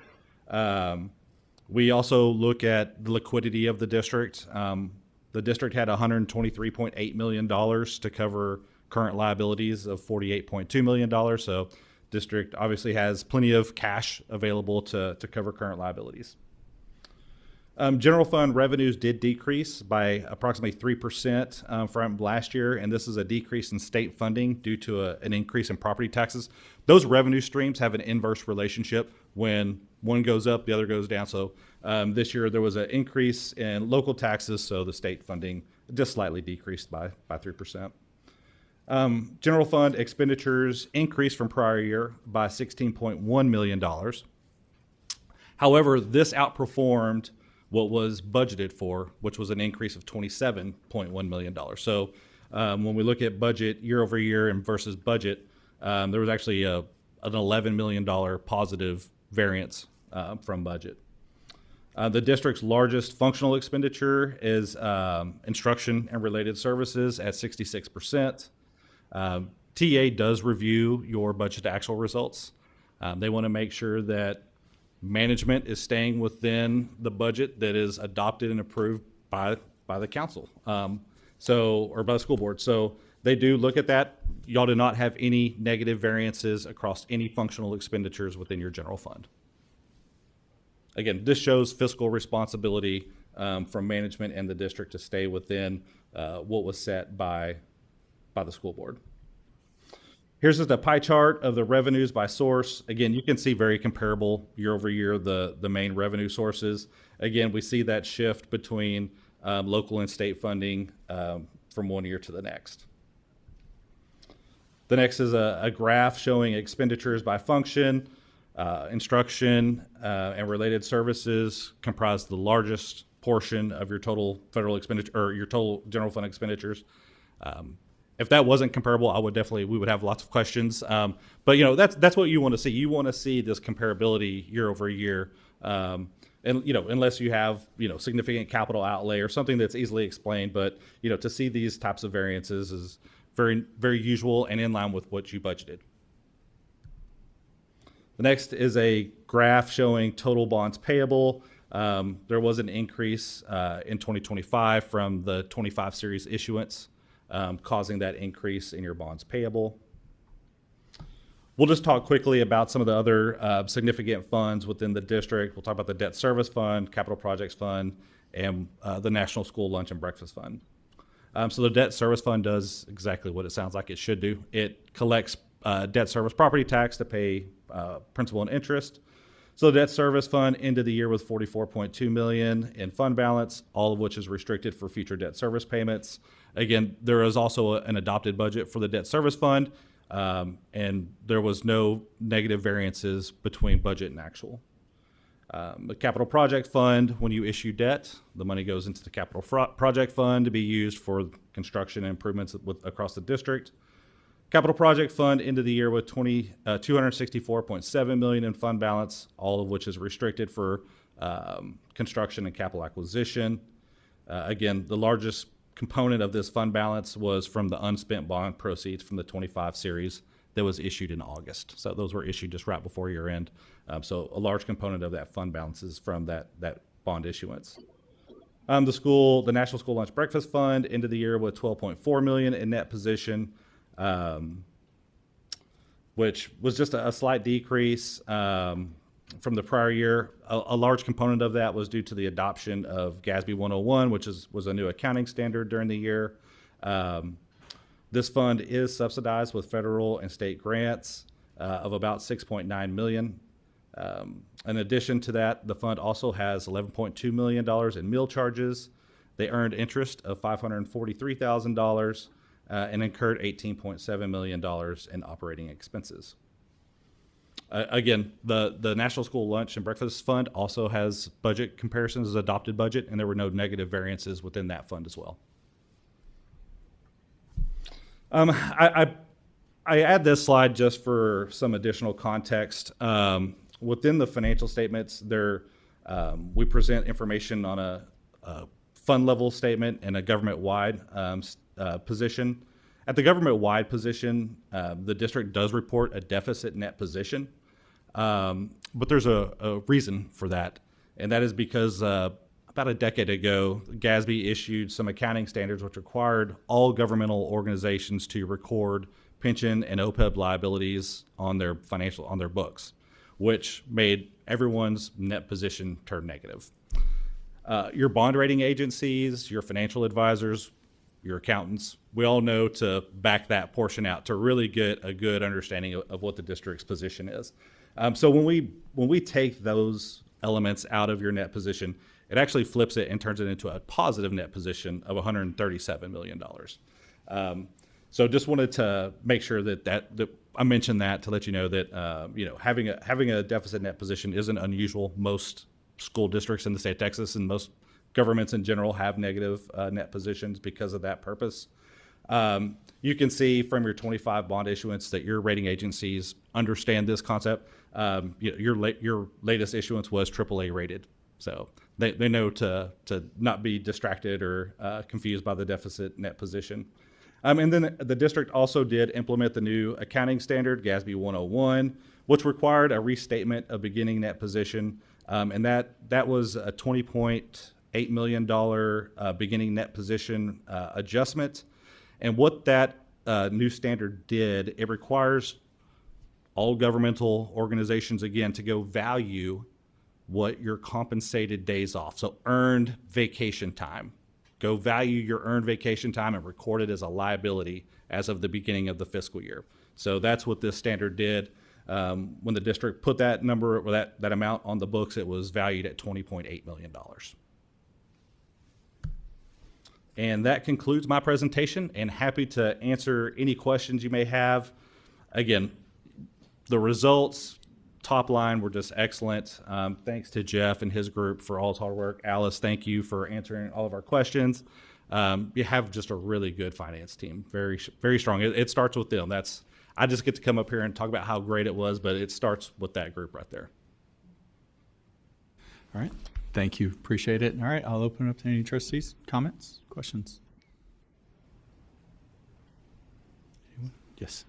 We also look at the liquidity of the district. The district had $123.8 million to cover current liabilities of $48.2 million. So district obviously has plenty of cash available to cover current liabilities. General fund revenues did decrease by approximately 3% from last year, and this is a decrease in state funding due to an increase in property taxes. Those revenue streams have an inverse relationship. When one goes up, the other goes down. So this year there was an increase in local taxes, so the state funding just slightly decreased by 3%. General fund expenditures increased from prior year by $16.1 million. However, this outperformed what was budgeted for, which was an increase of $27.1 million. So when we look at budget year over year and versus budget, there was actually an $11 million positive variance from budget. The district's largest functional expenditure is instruction and related services at 66%. TA does review your budget to actual results. They want to make sure that management is staying within the budget that is adopted and approved by the council, or by the school board. So they do look at that. Y'all do not have any negative variances across any functional expenditures within your general fund. Again, this shows fiscal responsibility from management and the district to stay within what was set by the school board. Here's just a pie chart of the revenues by source. Again, you can see very comparable year over year, the main revenue sources. Again, we see that shift between local and state funding from one year to the next. The next is a graph showing expenditures by function. Instruction and related services comprise the largest portion of your total federal expenditure, or your total general fund expenditures. If that wasn't comparable, we would have lots of questions. But that's what you want to see. You want to see this comparability year over year. And unless you have significant capital outlay or something that's easily explained, but to see these types of variances is very, very usual and in line with what you budgeted. The next is a graph showing total bonds payable. There was an increase in 2025 from the 25 series issuance, causing that increase in your bonds payable. We'll just talk quickly about some of the other significant funds within the district. We'll talk about the debt service fund, capital projects fund, and the National School Lunch and Breakfast Fund. So the debt service fund does exactly what it sounds like it should do. It collects debt service property tax to pay principal and interest. So the debt service fund ended the year with $44.2 million in fund balance, all of which is restricted for future debt service payments. Again, there is also an adopted budget for the debt service fund, and there was no negative variances between budget and actual. The capital project fund, when you issue debt, the money goes into the capital project fund to be used for construction and improvements across the district. Capital project fund ended the year with $264.7 million in fund balance, all of which is restricted for construction and capital acquisition. Again, the largest component of this fund balance was from the unspent bond proceeds from the 25 series that was issued in August. So those were issued just right before year end. So a large component of that fund balance is from that bond issuance. The National School Lunch Breakfast Fund ended the year with $12.4 million in net position, which was just a slight decrease from the prior year. A large component of that was due to the adoption of GASB 101, which was a new accounting standard during the year. This fund is subsidized with federal and state grants of about $6.9 million. In addition to that, the fund also has $11.2 million in meal charges. They earned interest of $543,000 and incurred $18.7 million in operating expenses. Again, the National School Lunch and Breakfast Fund also has budget comparisons as adopted budget, and there were no negative variances within that fund as well. I add this slide just for some additional context. Within the financial statements, we present information on a fund level statement and a government-wide position. At the government-wide position, the district does report a deficit net position, but there's a reason for that, and that is because about a decade ago, GASB issued some accounting standards which required all governmental organizations to record pension and OPEB liabilities on their books, which made everyone's net position turn negative. Your bond rating agencies, your financial advisors, your accountants, we all know to back that portion out to really get a good understanding of what the district's position is. So when we take those elements out of your net position, it actually flips it and turns it into a positive net position of $137 million. So just wanted to make sure that I mentioned that to let you know that having a deficit net position isn't unusual. Most school districts in the state of Texas and most governments in general have negative net positions because of that purpose. You can see from your 25 bond issuance that your rating agencies understand this concept. Your latest issuance was AAA rated, so they know to not be distracted or confused by the deficit net position. And then the district also did implement the new accounting standard, GASB 101, which required a restatement of beginning net position, and that was a $20.8 million beginning net position adjustment. And what that new standard did, it requires all governmental organizations, again, to go value what your compensated days off, so earned vacation time. Go value your earned vacation time and record it as a liability as of the beginning of the fiscal year. So that's what this standard did. When the district put that number or that amount on the books, it was valued at $20.8 million. And that concludes my presentation, and happy to answer any questions you may have. Again, the results, top line, were just excellent. Thanks to Jeff and his group for all his hard work. Alice, thank you for answering all of our questions. You have just a really good finance team, very very strong. It starts with them. I just get to come up here and talk about how great it was, but it starts with that group right there. All right. Thank you. Appreciate it. All right. I'll open up to any trustees. Comments? Questions? Anyone? Yes.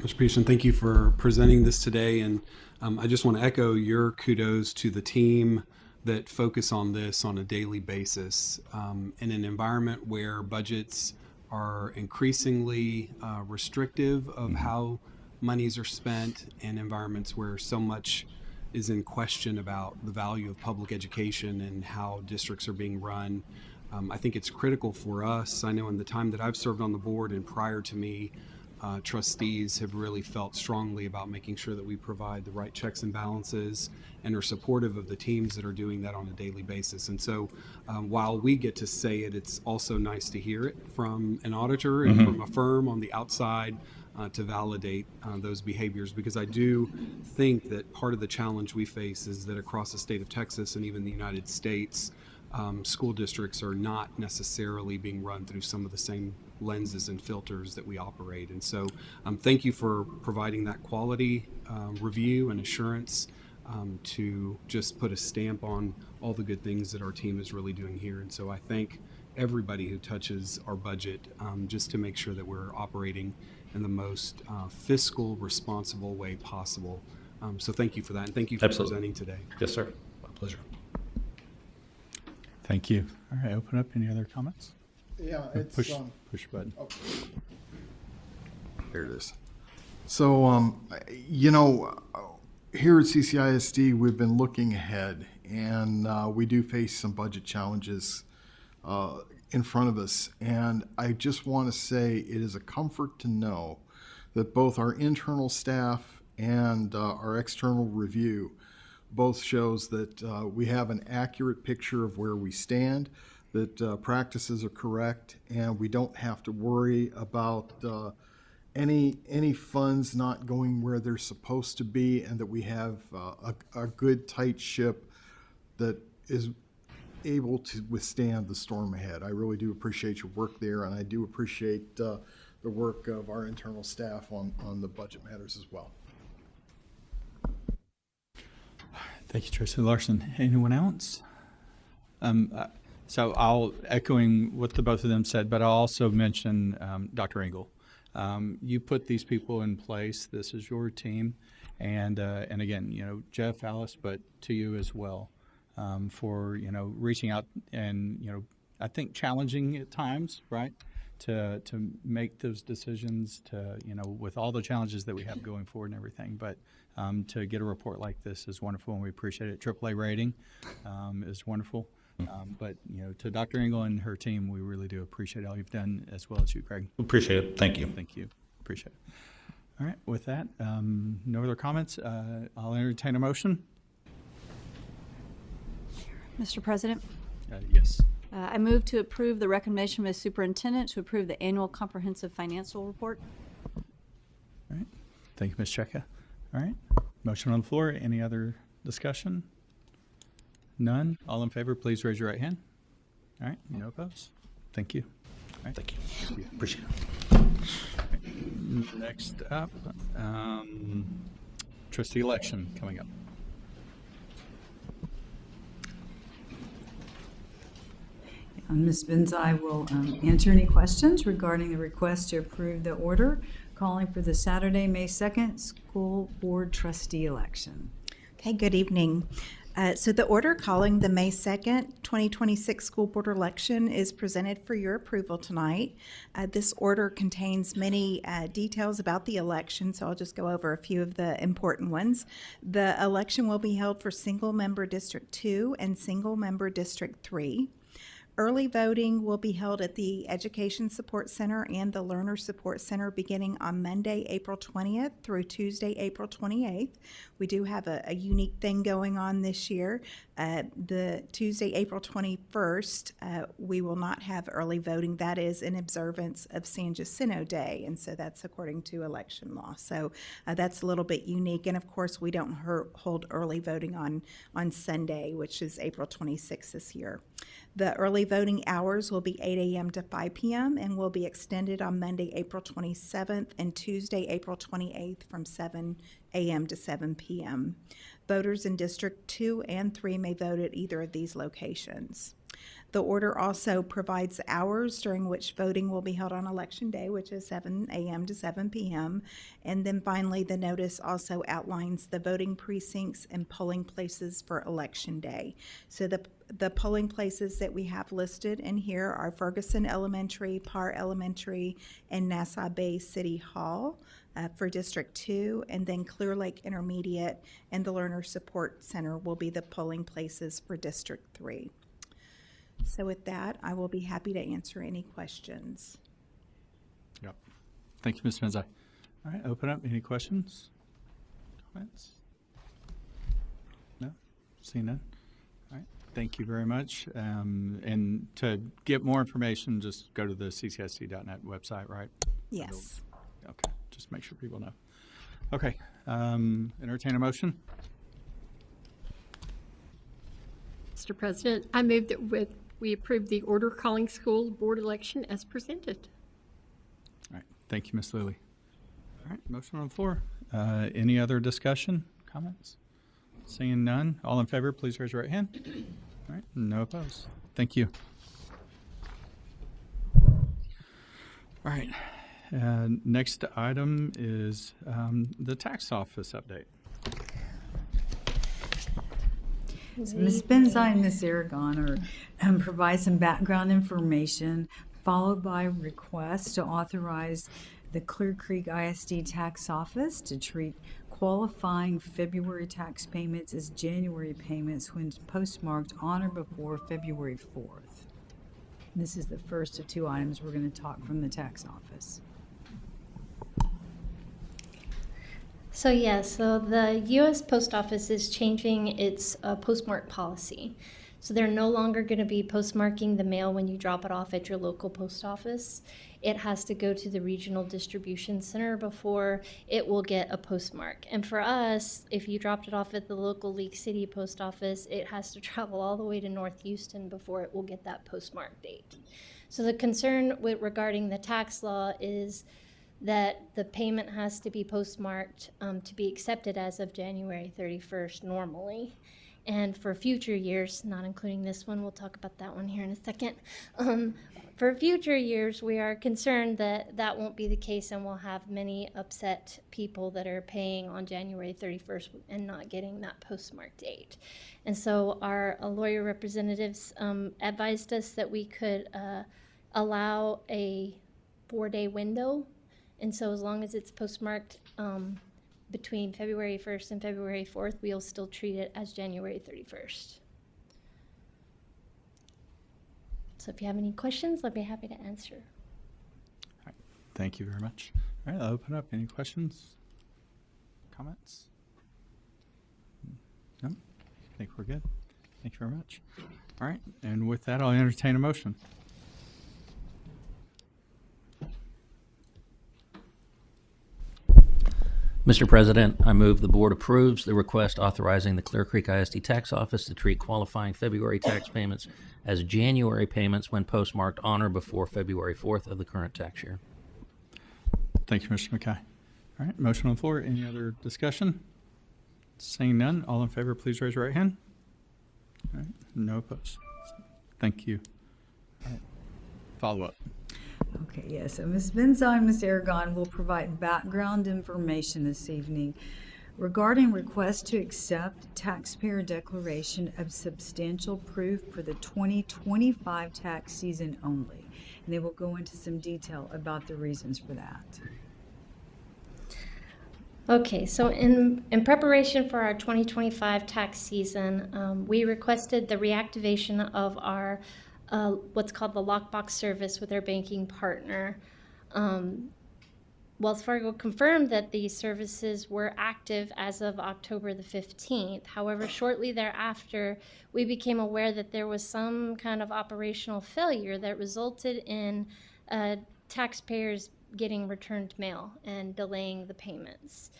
Mr. Peterson, thank you for presenting this today. And I just want to echo your kudos to the team that focus on this on a daily basis. In an environment where budgets are increasingly restrictive of how monies are spent, and environments where so much is in question about the value of public education and how districts are being run. I think it's critical for us. I know in the time that I've served on the board and prior to me, trustees have really felt strongly about making sure that we provide the right checks and balances and are supportive of the teams that are doing that on a daily basis. And so while we get to say it, it's also nice to hear it from an auditor and from a firm on the outside to validate those behaviors, because I do think that part of the challenge we face is that across the state of Texas and even the United States, school districts are not necessarily being run through some of the same lenses and filters that we operate. And so thank you for providing that quality review and assurance to just put a stamp on all the good things that our team is really doing here. And so I thank everybody who touches our budget just to make sure that we're operating in the most fiscal, responsible way possible. So thank you for that, and thank you for presenting today. Yes, sir. My pleasure. Thank you. All right, open up. Any other comments? Yeah, it's push your button. Oh. There it is. So, you know, here at CCISD, we've been looking ahead, and we do face some budget challenges in front of us. And I just want to say it is a comfort to know that both our internal staff and our external review both shows that we have an accurate picture of where we stand, that practices are correct, and we don't have to worry about any funds not going where they're supposed to be, and that we have a good, tight ship that is able to withstand the storm ahead. I really do appreciate your work there, and I do appreciate the work of our internal staff on the budget matters as well. Thank you, Trustee Larson. Anyone else? So I'll echoing what the both of them said, but I'll also mention Dr. Engel. You put these people in place. This is your team, and again, you know, Jeff, Alice, but to you as well for reaching out and I think challenging at times, right? To make those decisions, to with all the challenges that we have going forward and everything, but to get a report like this is wonderful, and we appreciate it. AAA rating is wonderful, but to Dr. Engel and her team, we really do appreciate all you've done, as well as you, Greg. Appreciate it. Thank you. Thank you. Appreciate it. All right. With that, no other comments. I'll entertain a motion. Mr. President? Yes. I move to approve the recommendation of the superintendent to approve the annual comprehensive financial report. All right. Thank you, Ms. Cheka. All right. Motion on the floor. Any other discussion? None. All in favor, please raise your right hand. All right. No opposed. Thank you. All right. Thank you. Appreciate it. Right. Next up, trustee election coming up. Ms. Benzai will answer any questions regarding the request to approve the order calling for the Saturday, May 2nd school board trustee election. Okay, good evening. So the order calling the May 2nd, 2026 school board election is presented for your approval tonight. This order contains many details about the election, so I'll just go over a few of the important ones. The election will be held for single member District 2 and single member District 3. Early voting will be held at the Education Support Center and the Learner Support Center beginning on Monday, April 20th through Tuesday, April 28th. We do have a unique thing going on this year. The Tuesday, April 21st, we will not have early voting. That is in observance of San Jacinto Day, and so that's according to election law. So that's a little bit unique. And of course, we don't hold early voting on Sunday, which is April 26th this year. The early voting hours will be 8 a.m. to 5 p.m. and will be extended on Monday, April 27th and Tuesday, April 28th from 7 a.m. to 7 p.m. Voters in District 2 and 3 may vote at either of these locations. The order also provides hours during which voting will be held on Election Day, which is 7 a.m. to 7 p.m. And then finally, the notice also outlines the voting precincts and polling places for Election Day. So the polling places that we have listed in here are Ferguson Elementary, Parr Elementary, and Nassau Bay City Hall for District 2, and then Clear Lake Intermediate and the Learner Support Center will be the polling places for District 3. So with that, I will be happy to answer any questions. Yep. Thank you, Ms. Benzai. All right, open up. Any questions? Comments? No? See none? All right. Thank you very much. And to get more information, just go to the ccsd.net website, right? Yes. Okay. Just make sure people know. Okay. Entertain a motion. Mr. President, I move that we approve the order calling school board election as presented. All right. Thank you, Ms. Lilly. All right. Motion on the floor. Any other discussion, comments? Seeing none. All in favor, please raise your right hand. All right. No opposed. Thank you. All right. Next item is the tax office update. So Ms. Benzai and Ms. Aragon are provide some background information, followed by request to authorize the Clear Creek ISD tax office to treat qualifying February tax payments as January payments when postmarked on or before February 4th. And this is the first of two items we're going to talk from the tax office. So the U.S. Post Office is changing its postmark policy. So they're no longer going to be postmarking the mail when you drop it off at your local post office. It has to go to the regional distribution center before it will get a postmark. And for us, if you dropped it off at the local League City post office, it has to travel all the way to North Houston before it will get that postmark date. So the concern regarding the tax law is that the payment has to be postmarked to be accepted as of January 31st normally. And for future years, not including this one, we'll talk about that one here in a second. For future years, we are concerned that that won't be the case, and we'll have many upset people that are paying on January 31st and not getting that postmark date. And so our lawyer representatives advised us that we could allow a 4-day window. And so as long as it's postmarked between February 1st and February 4th, we'll still treat it as January 31st. So if you have any questions, I'd be happy to answer. All right. Thank you very much. All right, I'll open up. Any questions, comments? No? I think we're good. Thank you very much. All right, and with that, I'll entertain a motion. Mr. President, I move the board approves the request authorizing the Clear Creek ISD tax office to treat qualifying February tax payments as January payments when postmarked on or before February 4th of the current tax year. Thank you, Mr. McKay. All right, motion on the floor. Any other discussion? Seeing none, all in favor, please raise your right hand. All right, no opposed. Thank you. All right. Follow up. Okay, yes. So Ms. Benzai and Ms. Aragon will provide background information this evening regarding request to accept taxpayer declaration of substantial proof for the 2025 tax season only. And they will go into some detail about the reasons for that. Okay, so in preparation for our 2025 tax season, we requested the reactivation of our what's called the lockbox service with our banking partner. Wells Fargo confirmed that these services were active as of October the 15th. However, shortly thereafter, we became aware that there was some kind of operational failure that resulted in taxpayers getting returned mail and delaying the payments.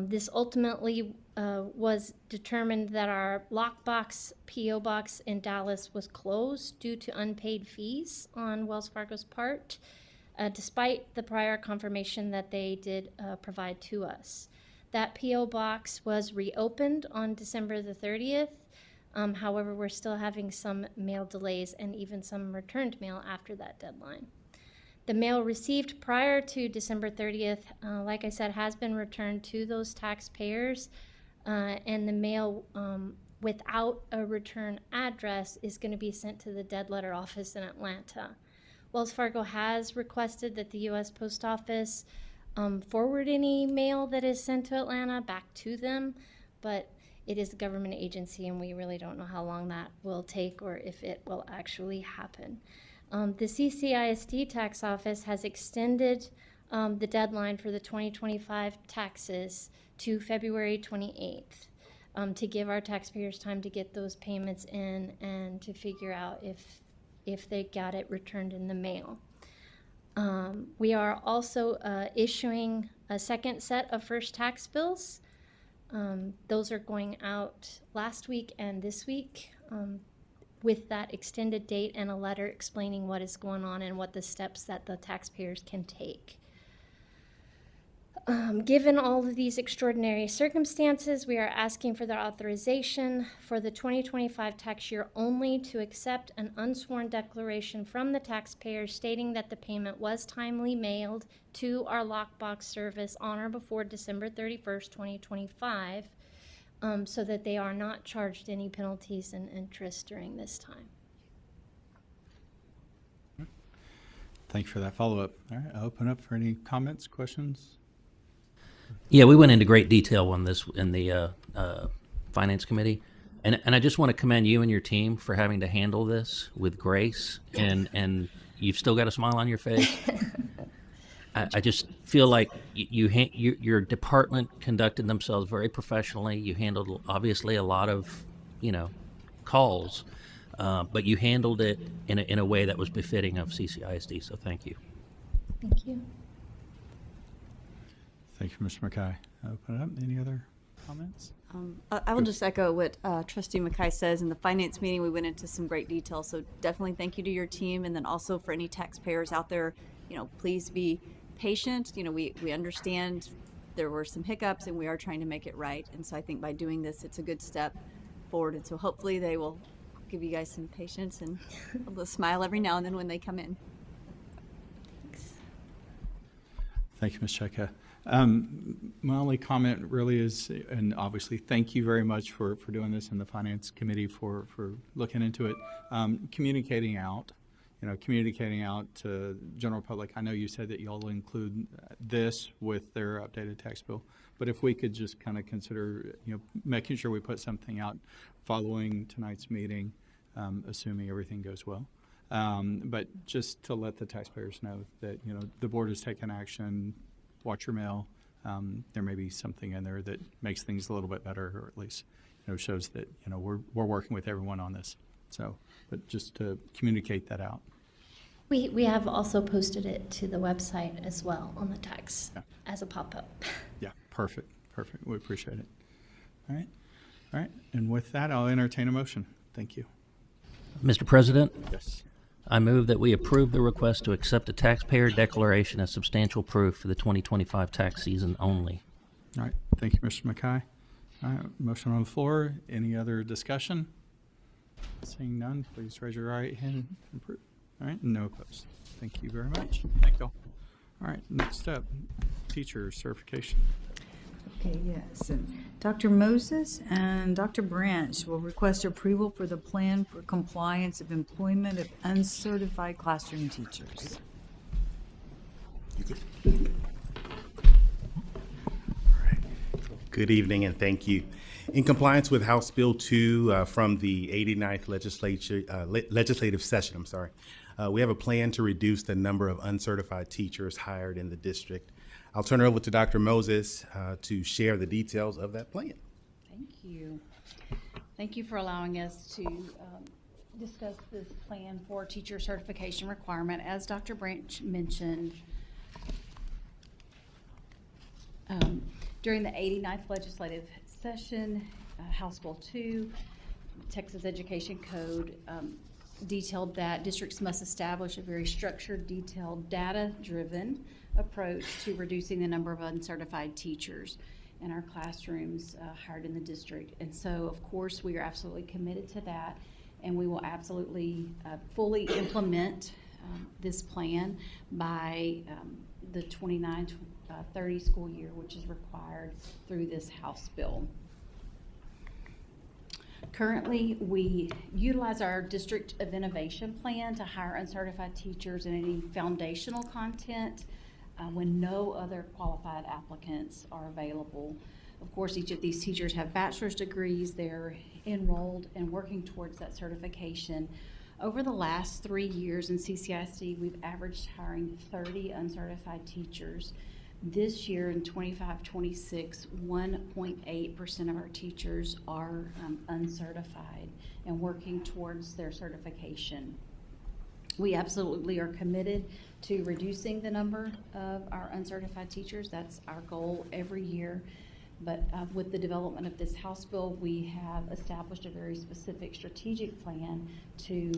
This ultimately was determined that our lockbox PO box in Dallas was closed due to unpaid fees on Wells Fargo's part, despite the prior confirmation that they did provide to us. That PO box was reopened on December the 30th. However, we're still having some mail delays and even some returned mail after that deadline. The mail received prior to December 30th, like I said, has been returned to those taxpayers, and the mail without a return address is going to be sent to the dead letter office in Atlanta. Wells Fargo has requested that the U.S. Post Office forward any mail that is sent to Atlanta back to them, but it is a government agency and we really don't know how long that will take or if it will actually happen. The CCISD tax office has extended the deadline for the 2025 taxes to February 28th to give our taxpayers time to get those payments in and to figure out if they got it returned in the mail. We are also issuing a second set of first tax bills. Those are going out last week and this week. With that extended date and a letter explaining what is going on and what the steps that the taxpayers can take. Given all of these extraordinary circumstances, we are asking for the authorization for the 2025 tax year only to accept an unsworn declaration from the taxpayers stating that the payment was timely mailed to our lockbox service on or before December 31st, 2025. So that they are not charged any penalties and interest during this time. Thank you for that follow-up. All right, I'll open up for any comments, questions. Yeah, we went into great detail on this in the Finance Committee. And I just want to commend you and your team for having to handle this with grace. And you've still got a smile on your face. I just feel like your department conducted themselves very professionally. You handled obviously a lot of, calls, but you handled it in a way that was befitting of CCISD. So thank you. Thank you. Thank you, Mr. McKay. Open it up. Any other comments? I will just echo what Trustee McKay says. In the finance meeting, we went into some great detail. So definitely thank you to your team, and then also for any taxpayers out there, please be patient. We understand there were some hiccups and we are trying to make it right. And so I think by doing this, it's a good step forward. And so hopefully they will give you guys some patience and a little smile every now and then when they come in. Thank you, Ms. Cheka. My only comment really is, and obviously thank you very much for doing this in the Finance Committee for looking into it, communicating out to the general public. I know you said that y'all will include this with their updated tax bill, but if we could just kind of consider, making sure we put something out following tonight's meeting, assuming everything goes well. But just to let the taxpayers know that, the board has taken action, watch your mail. There may be something in there that makes things a little bit better, or at least, shows that, we're working with everyone on this. So, but just to communicate that out. We have also posted it to the website as well on the text as a pop-up. Yeah, perfect. We appreciate it. All right. And with that, I'll entertain a motion. Thank you. Mr. President? Yes. I move that we approve the request to accept a taxpayer declaration as substantial proof for the 2025 tax season only. All right. Thank you, Mr. McKay. All right. Motion on the floor. Any other discussion? Seeing none, please raise your right hand and approve. All right, no opposed. Thank you very much. Thank you all. All right, next up, teacher certification. Okay, yes. And Dr. Moses and Dr. Branch will request approval for the plan for compliance of employment of uncertified classroom teachers. Good evening and thank you. In compliance with House Bill 2 from the 89th legislative session, we have a plan to reduce the number of uncertified teachers hired in the district. I'll turn it over to Dr. Moses to share the details of that plan. Thank you. Thank you for allowing us to discuss this plan for teacher certification requirement. As Dr. Branch mentioned, during the 89th legislative session, House Bill 2, Texas Education Code, detailed that districts must establish a very structured, detailed, data-driven approach to reducing the number of uncertified teachers in our classrooms hired in the district. And so, of course, we are absolutely committed to that, and we will absolutely fully implement this plan by the 29-30 school year, which is required through this House bill. Currently, we utilize our District of Innovation Plan to hire uncertified teachers and any foundational content when no other qualified applicants are available. Of course, each of these teachers have bachelor's degrees. They're enrolled and working towards that certification. Over the last 3 years in CCISD, we've averaged hiring 30 uncertified teachers. This year in 25-26, 1.8% of our teachers are uncertified and working towards their certification. We absolutely are committed to reducing the number of our uncertified teachers. That's our goal every year. But with the development of this House bill, we have established a very specific strategic plan to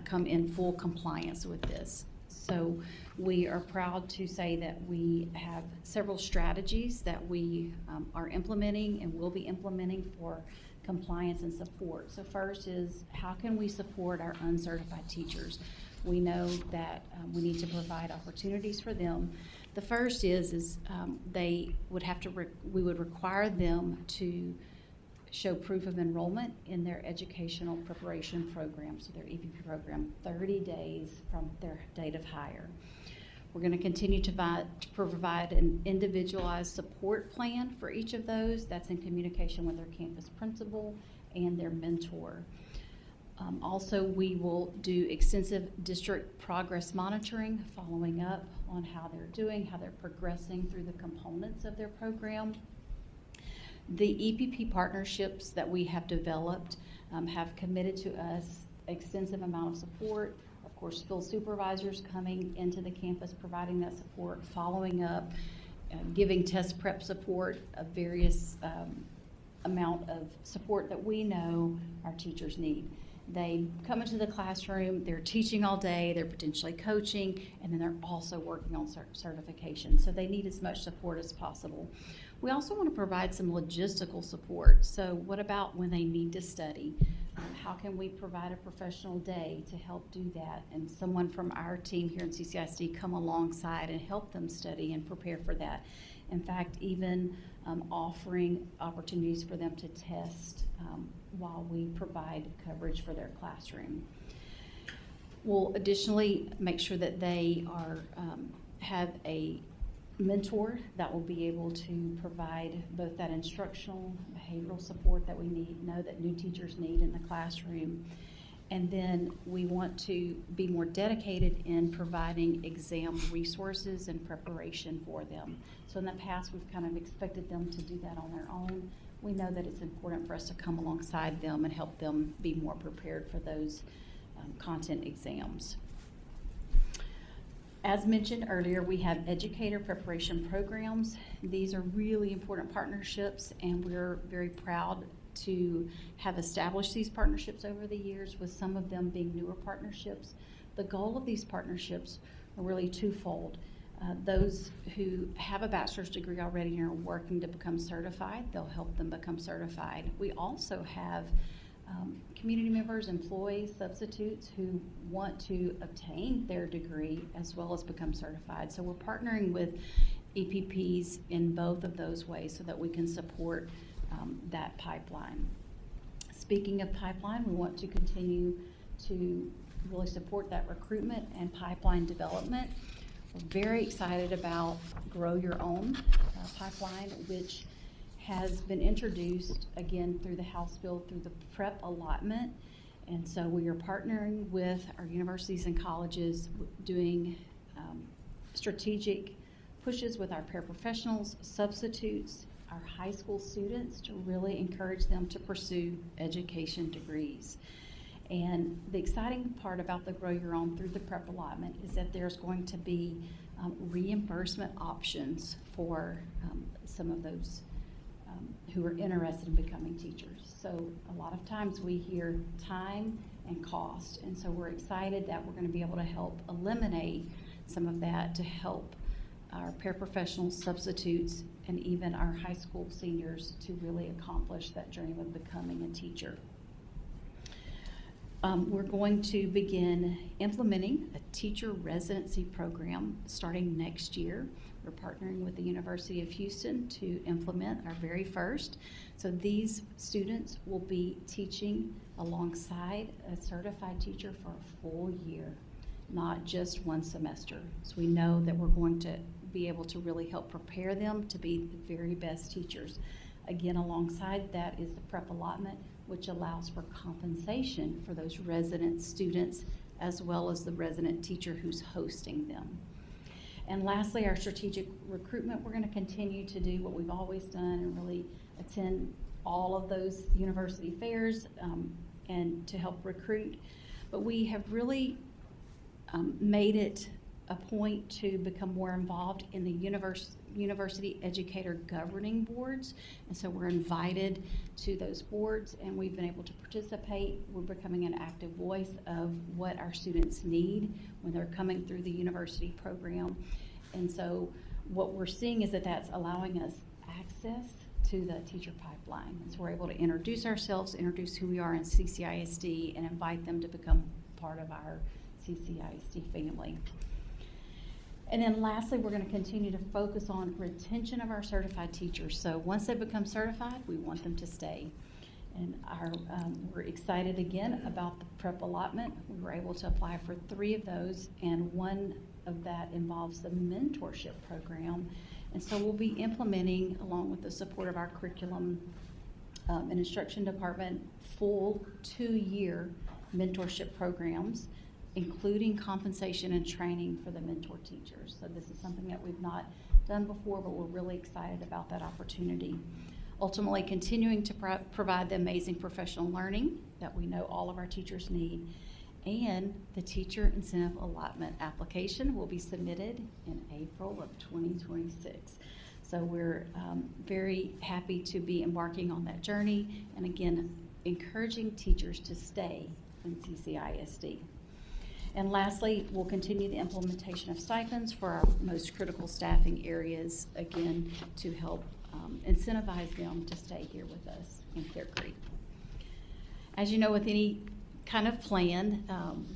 come in full compliance with this. So we are proud to say that we have several strategies that we are implementing and will be implementing for compliance and support. So first is, how can we support our uncertified teachers? We know that we need to provide opportunities for them. The first is they would have to, we would require them to show proof of enrollment in their educational preparation program, so their EPP program, 30 days from their date of hire. We're going to continue to provide an individualized support plan for each of those. That's in communication with their campus principal and their mentor. Also, we will do extensive district progress monitoring, following up on how they're doing, how they're progressing through the components of their program. The EPP partnerships that we have developed have committed to us extensive amount of support. Of course, field supervisors coming into the campus, providing that support, following up, giving test prep support, of various amount of support that we know our teachers need. They come into the classroom, they're teaching all day, they're potentially coaching, and then they're also working on certification. So they need as much support as possible. We also want to provide some logistical support. So what about when they need to study? How can we provide a professional day to help do that? And someone from our team here in CCISD come alongside and help them study and prepare for that. In fact, even offering opportunities for them to test while we provide coverage for their classroom. We'll additionally make sure that they are have a mentor that will be able to provide both that instructional, behavioral support that we know that new teachers need in the classroom. And then we want to be more dedicated in providing exam resources and preparation for them. So in the past, we've kind of expected them to do that on their own. We know that it's important for us to come alongside them and help them be more prepared for those content exams. As mentioned earlier, we have educator preparation programs. These are really important partnerships, and we're very proud to have established these partnerships over the years, with some of them being newer partnerships. The goal of these partnerships are really twofold. Those who have a bachelor's degree already and are working to become certified, they'll help them become certified. We also have community members, employees, substitutes who want to obtain their degree as well as become certified. So we're partnering with EPPs in both of those ways so that we can support that pipeline. Speaking of pipeline, we want to continue to really support that recruitment and pipeline development. We're very excited about Grow Your Own pipeline, which has been introduced again through the House bill through the prep allotment. And so we are partnering with our universities and colleges doing strategic pushes with our paraprofessionals, substitutes, our high school students to really encourage them to pursue education degrees. And the exciting part about the Grow Your Own through the prep allotment is that there's going to be reimbursement options for some of those who are interested in becoming teachers. So a lot of times we hear time and cost, and so we're excited that we're going to be able to help eliminate some of that to help our paraprofessionals, substitutes, and even our high school seniors to really accomplish that dream of becoming a teacher. We're going to begin implementing a teacher residency program starting next year. We're partnering with the University of Houston to implement our very first. So these students will be teaching alongside a certified teacher for a full year, not just one semester. So we know that we're going to be able to really help prepare them to be the very best teachers. Again, alongside that is the prep allotment, which allows for compensation for those resident students as well as the resident teacher who's hosting them. And lastly, our strategic recruitment, we're going to continue to do what we've always done and really attend all of those university fairs and to help recruit. But we have really made it a point to become more involved in the university educator governing boards. And so we're invited to those boards and we've been able to participate. We're becoming an active voice of what our students need when they're coming through the university program. And so what we're seeing is that that's allowing us access to the teacher pipeline. And so we're able to introduce ourselves, introduce who we are in CCISD, and invite them to become part of our CCISD family. And then lastly, we're going to continue to focus on retention of our certified teachers. So once they become certified, we want them to stay. And we're excited again about the prep allotment. We were able to apply for 3 of those, and one of that involves the mentorship program. And so we'll be implementing, along with the support of our curriculum and instruction department, full 2-year mentorship programs, including compensation and training for the mentor teachers. So this is something that we've not done before, but we're really excited about that opportunity. Ultimately, continuing to provide the amazing professional learning that we know all of our teachers need. And the teacher incentive allotment application will be submitted in April of 2026. So we're very happy to be embarking on that journey, and again, encouraging teachers to stay in CCISD. And lastly, we'll continue the implementation of stipends for our most critical staffing areas, again, to help incentivize them to stay here with us in Clear Creek. As you know, with any kind of plan,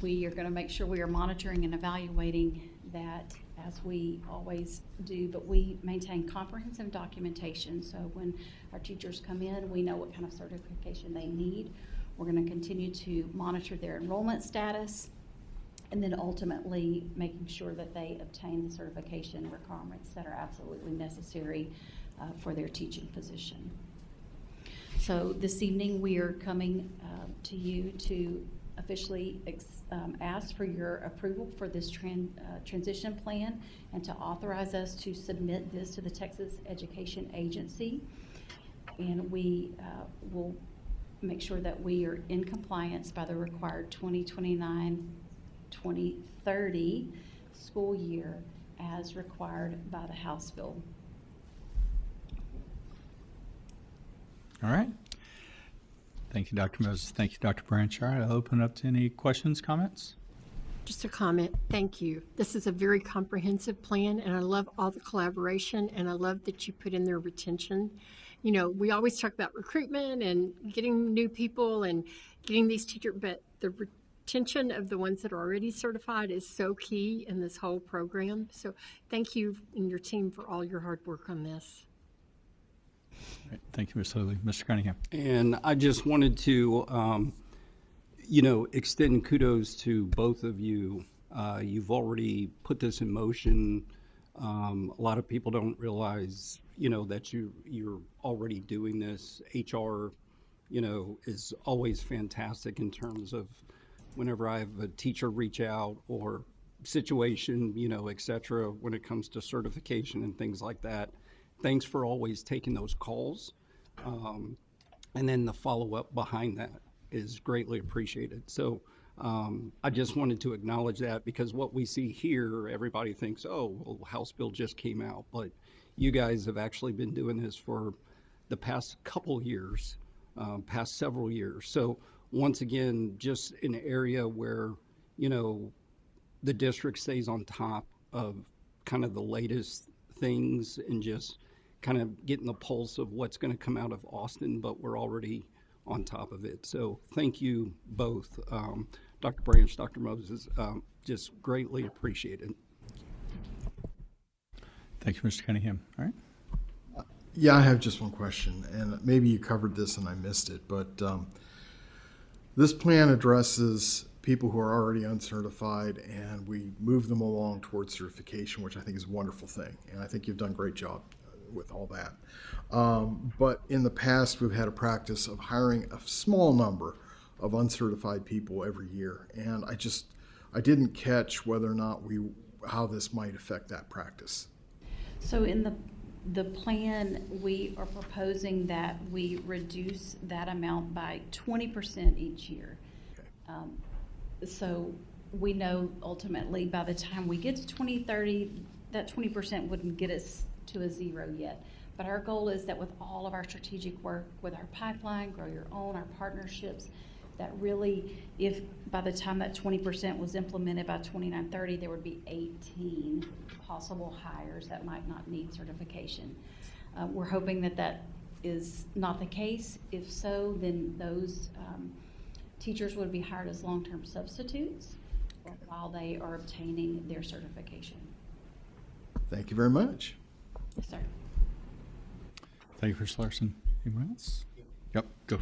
we are going to make sure we are monitoring and evaluating that as we always do, but we maintain comprehensive documentation. So when our teachers come in, we know what kind of certification they need. We're going to continue to monitor their enrollment status, and then ultimately making sure that they obtain the certification requirements that are absolutely necessary for their teaching position. So this evening we are coming to you to officially ask for your approval for this transition plan and to authorize us to submit this to the Texas Education Agency. And we will make sure that we are in compliance by the required 2029-2030 school year as required by the House bill. All right. Thank you, Dr. Moses. Thank you, Dr. Branchard. I'll open up to any questions, comments. Just a comment. Thank you. This is a very comprehensive plan, and I love all the collaboration, and I love that you put in their retention. You know, we always talk about recruitment and getting new people and getting these teachers, but the retention of the ones that are already certified is so key in this whole program. So thank you and your team for all your hard work on this. All right. Thank you, Ms. Lilly. Mr. Cunningham. And I just wanted to, extend kudos to both of you. You've already put this in motion. A lot of people don't realize, that you're already doing this. HR, is always fantastic in terms of whenever I have a teacher reach out or situation, et cetera, when it comes to certification and things like that. Thanks for always taking those calls. And then the follow-up behind that is greatly appreciated. So I just wanted to acknowledge that, because what we see here, everybody thinks, oh, well, House bill just came out, but you guys have actually been doing this for the past couple years, past several years. So once again, just an area where, the district stays on top of kind of the latest things and just kind of getting the pulse of what's going to come out of Austin, but we're already on top of it. So thank you both, Dr. Branch, Dr. Moses, just greatly appreciated. Thank you, Mr. Cunningham. All right. Yeah, I have just one question, and maybe you covered this and I missed it, but this plan addresses people who are already uncertified, and we move them along towards certification, which I think is a wonderful thing, and I think you've done a great job with all that. But in the past, we've had a practice of hiring a small number of uncertified people every year, and I didn't catch whether or not how this might affect that practice. So in the plan, we are proposing that we reduce that amount by 20% each year. Okay. So we know ultimately by the time we get to 2030, that 20% wouldn't get us to a zero yet. But our goal is that with all of our strategic work, with our pipeline, Grow Your Own, our partnerships, that really, if by the time that 20% was implemented by 2930, there would be 18 possible hires that might not need certification. We're hoping that that is not the case. If so, then those teachers would be hired as long-term substitutes while they are obtaining their certification. Thank you very much. Yes, sir. Thank you, Mr. Larson. Anyone else? Yep, go.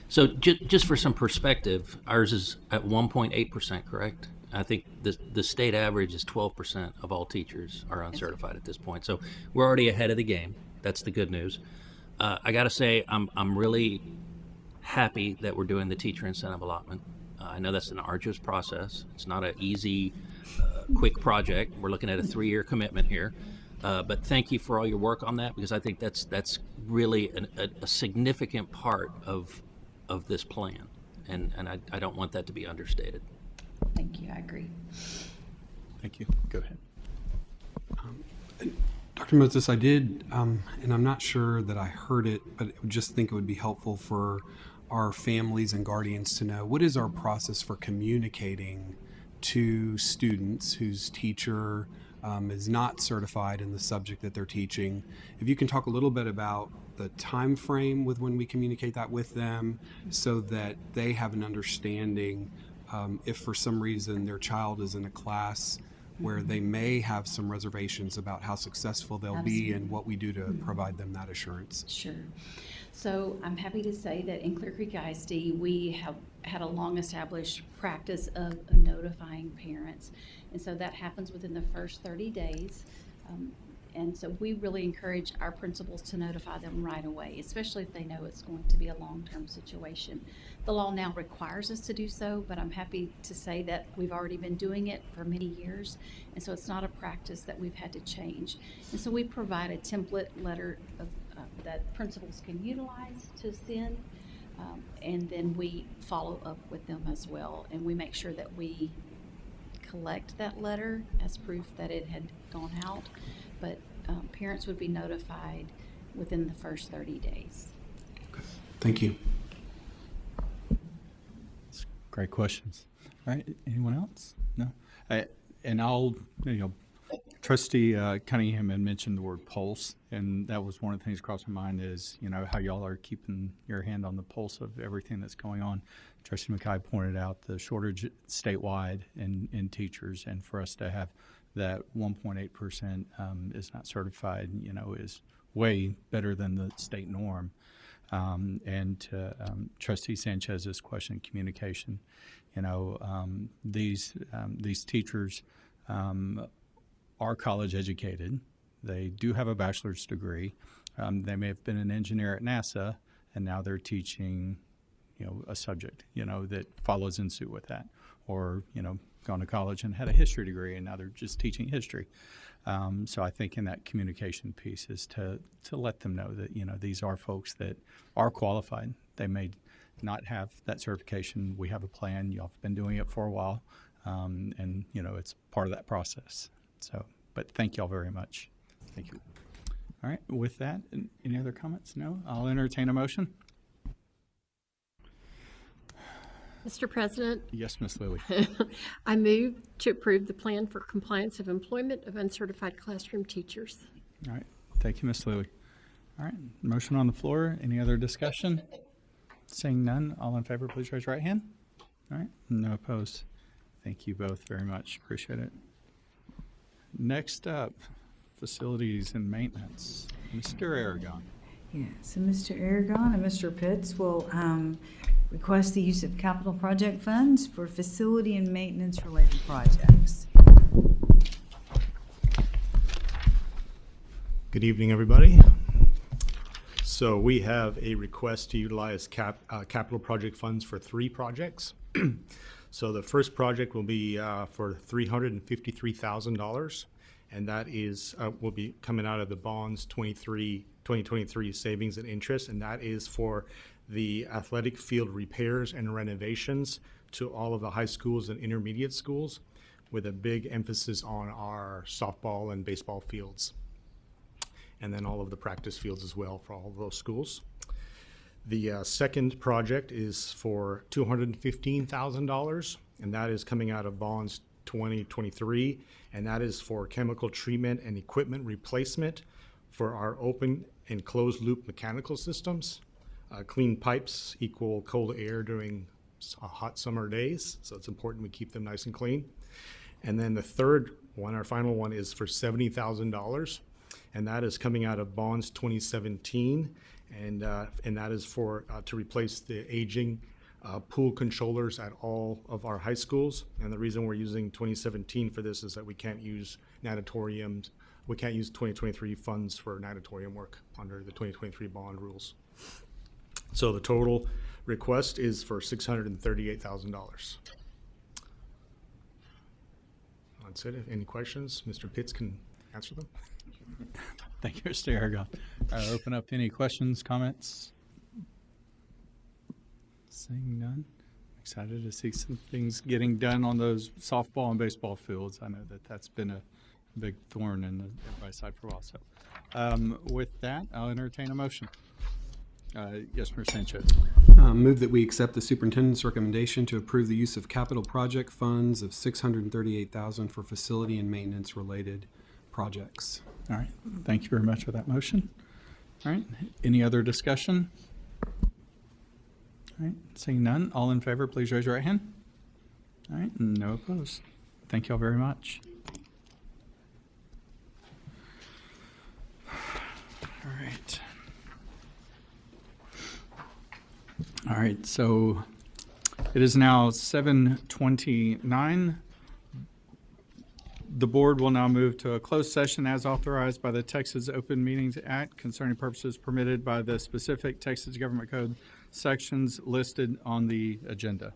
So just for some perspective, ours is at 1.8%, correct? I think the state average is 12% of all teachers are uncertified at this point. So we're already ahead of the game. That's the good news. I got to say, I'm really happy that we're doing the teacher incentive allotment. I know that's an arduous process. It's not an easy, quick project. We're looking at a 3-year commitment here. But thank you for all your work on that, because I think that's really a significant part of this plan, and I don't want that to be understated. Thank you. I agree. Thank you. Go ahead. Dr. Moses, I did, and I'm not sure that I heard it, but I just think it would be helpful for our families and guardians to know, what is our process for communicating to students whose teacher is not certified in the subject that they're teaching? If you can talk a little bit about the time frame with when we communicate that with them, so that they have an understanding if for some reason their child is in a class where they may have some reservations about how successful they'll be and what we do to provide them that assurance. Sure. So I'm happy to say that in Clear Creek ISD, we have had a long-established practice of notifying parents. And so that happens within the first 30 days. And so we really encourage our principals to notify them right away, especially if they know it's going to be a long-term situation. The law now requires us to do so, but I'm happy to say that we've already been doing it for many years. And so it's not a practice that we've had to change. And so we provide a template letter of, that principals can utilize to send. And then we follow up with them as well. And we make sure that we collect that letter as proof that it had gone out. But parents would be notified within the first 30 days. Okay. Thank you. Great questions. All right, anyone else? No? And I'll, Trustee Cunningham had mentioned the word pulse, and that was one of the things across my mind is, how y'all are keeping your hand on the pulse of everything that's going on. Trustee McKay pointed out the shortage statewide in teachers, and for us to have that 1.8% is not certified, is way better than the state norm. And to Trustee Sanchez's question, communication, these teachers are college educated. They do have a bachelor's degree. They may have been an engineer at NASA, and now they're teaching, a subject, that follows in suit with that, or, gone to college and had a history degree, and now they're just teaching history. So I think in that communication piece is to let them know that, you know, these are folks that are qualified. They may not have that certification. We have a plan. Y'all have been doing it for a while, and, you know, it's part of that process. So, but thank y'all very much. Thank you. All right, with that, any other comments? No? I'll entertain a motion. Mr. President? Yes, Ms. Lilly. I move to approve the plan for compliance of employment of uncertified classroom teachers. All right, thank you, Ms. Lilly. All right, motion on the floor. Any other discussion? Seeing none, all in favor, please raise your right hand. All right, no opposed. Thank you both very much. Appreciate it. Next up, facilities and maintenance. Mr. Aragon. Yeah, so Mr. Aragon and Mr. Pitts will request the use of capital project funds for facility and maintenance related projects. Good evening, everybody. So we have a request to utilize capital project funds for 3 projects. So the first project will be for $353,000, and that is will be coming out of the bonds 2023 savings and interest, and that is for the athletic field repairs and renovations to all of the high schools and intermediate schools, with a big emphasis on our softball and baseball fields, and then all of the practice fields as well for all of those schools. The second project is for $215,000, and that is coming out of bonds 2023, and that is for chemical treatment and equipment replacement for our open and closed loop mechanical systems. Clean pipes equal cold air during hot summer days, so it's important we keep them nice and clean. And then the third one, our final one, is for $70,000, and that is coming out of bonds 2017, and that is for to replace the aging pool controllers at all of our high schools. And the reason we're using 2017 for this is that we can't use natatoriums. We can't use 2023 funds for natatorium work under the 2023 bond rules. So the total request is for $638,000. That's it. Any questions? Mr. Pitts can answer them. Thank you, Mr. Aragon. Open up any questions, comments? Seeing none. Excited to see some things getting done on those softball and baseball fields. I know that that's been a big thorn in everybody's side for a while. So with that, I'll entertain a motion. Yes, Mr. Sanchez. Move that we accept the superintendent's recommendation to approve the use of capital project funds of $638,000 for facility and maintenance related projects. All right. Thank you very much for that motion. All right. Any other discussion? All right. Seeing none, all in favor, please raise your right hand. All right. No opposed. Thank you all very much. All right. All right. So it is now 7:29. The board will now move to a closed session as authorized by the Texas Open Meetings Act concerning purposes permitted by the specific Texas Government Code sections listed on the agenda.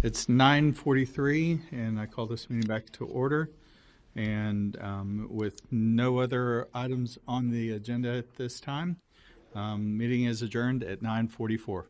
It's 9:43, and I call this meeting back to order. And with no other items on the agenda at this time, meeting is adjourned at 9:44.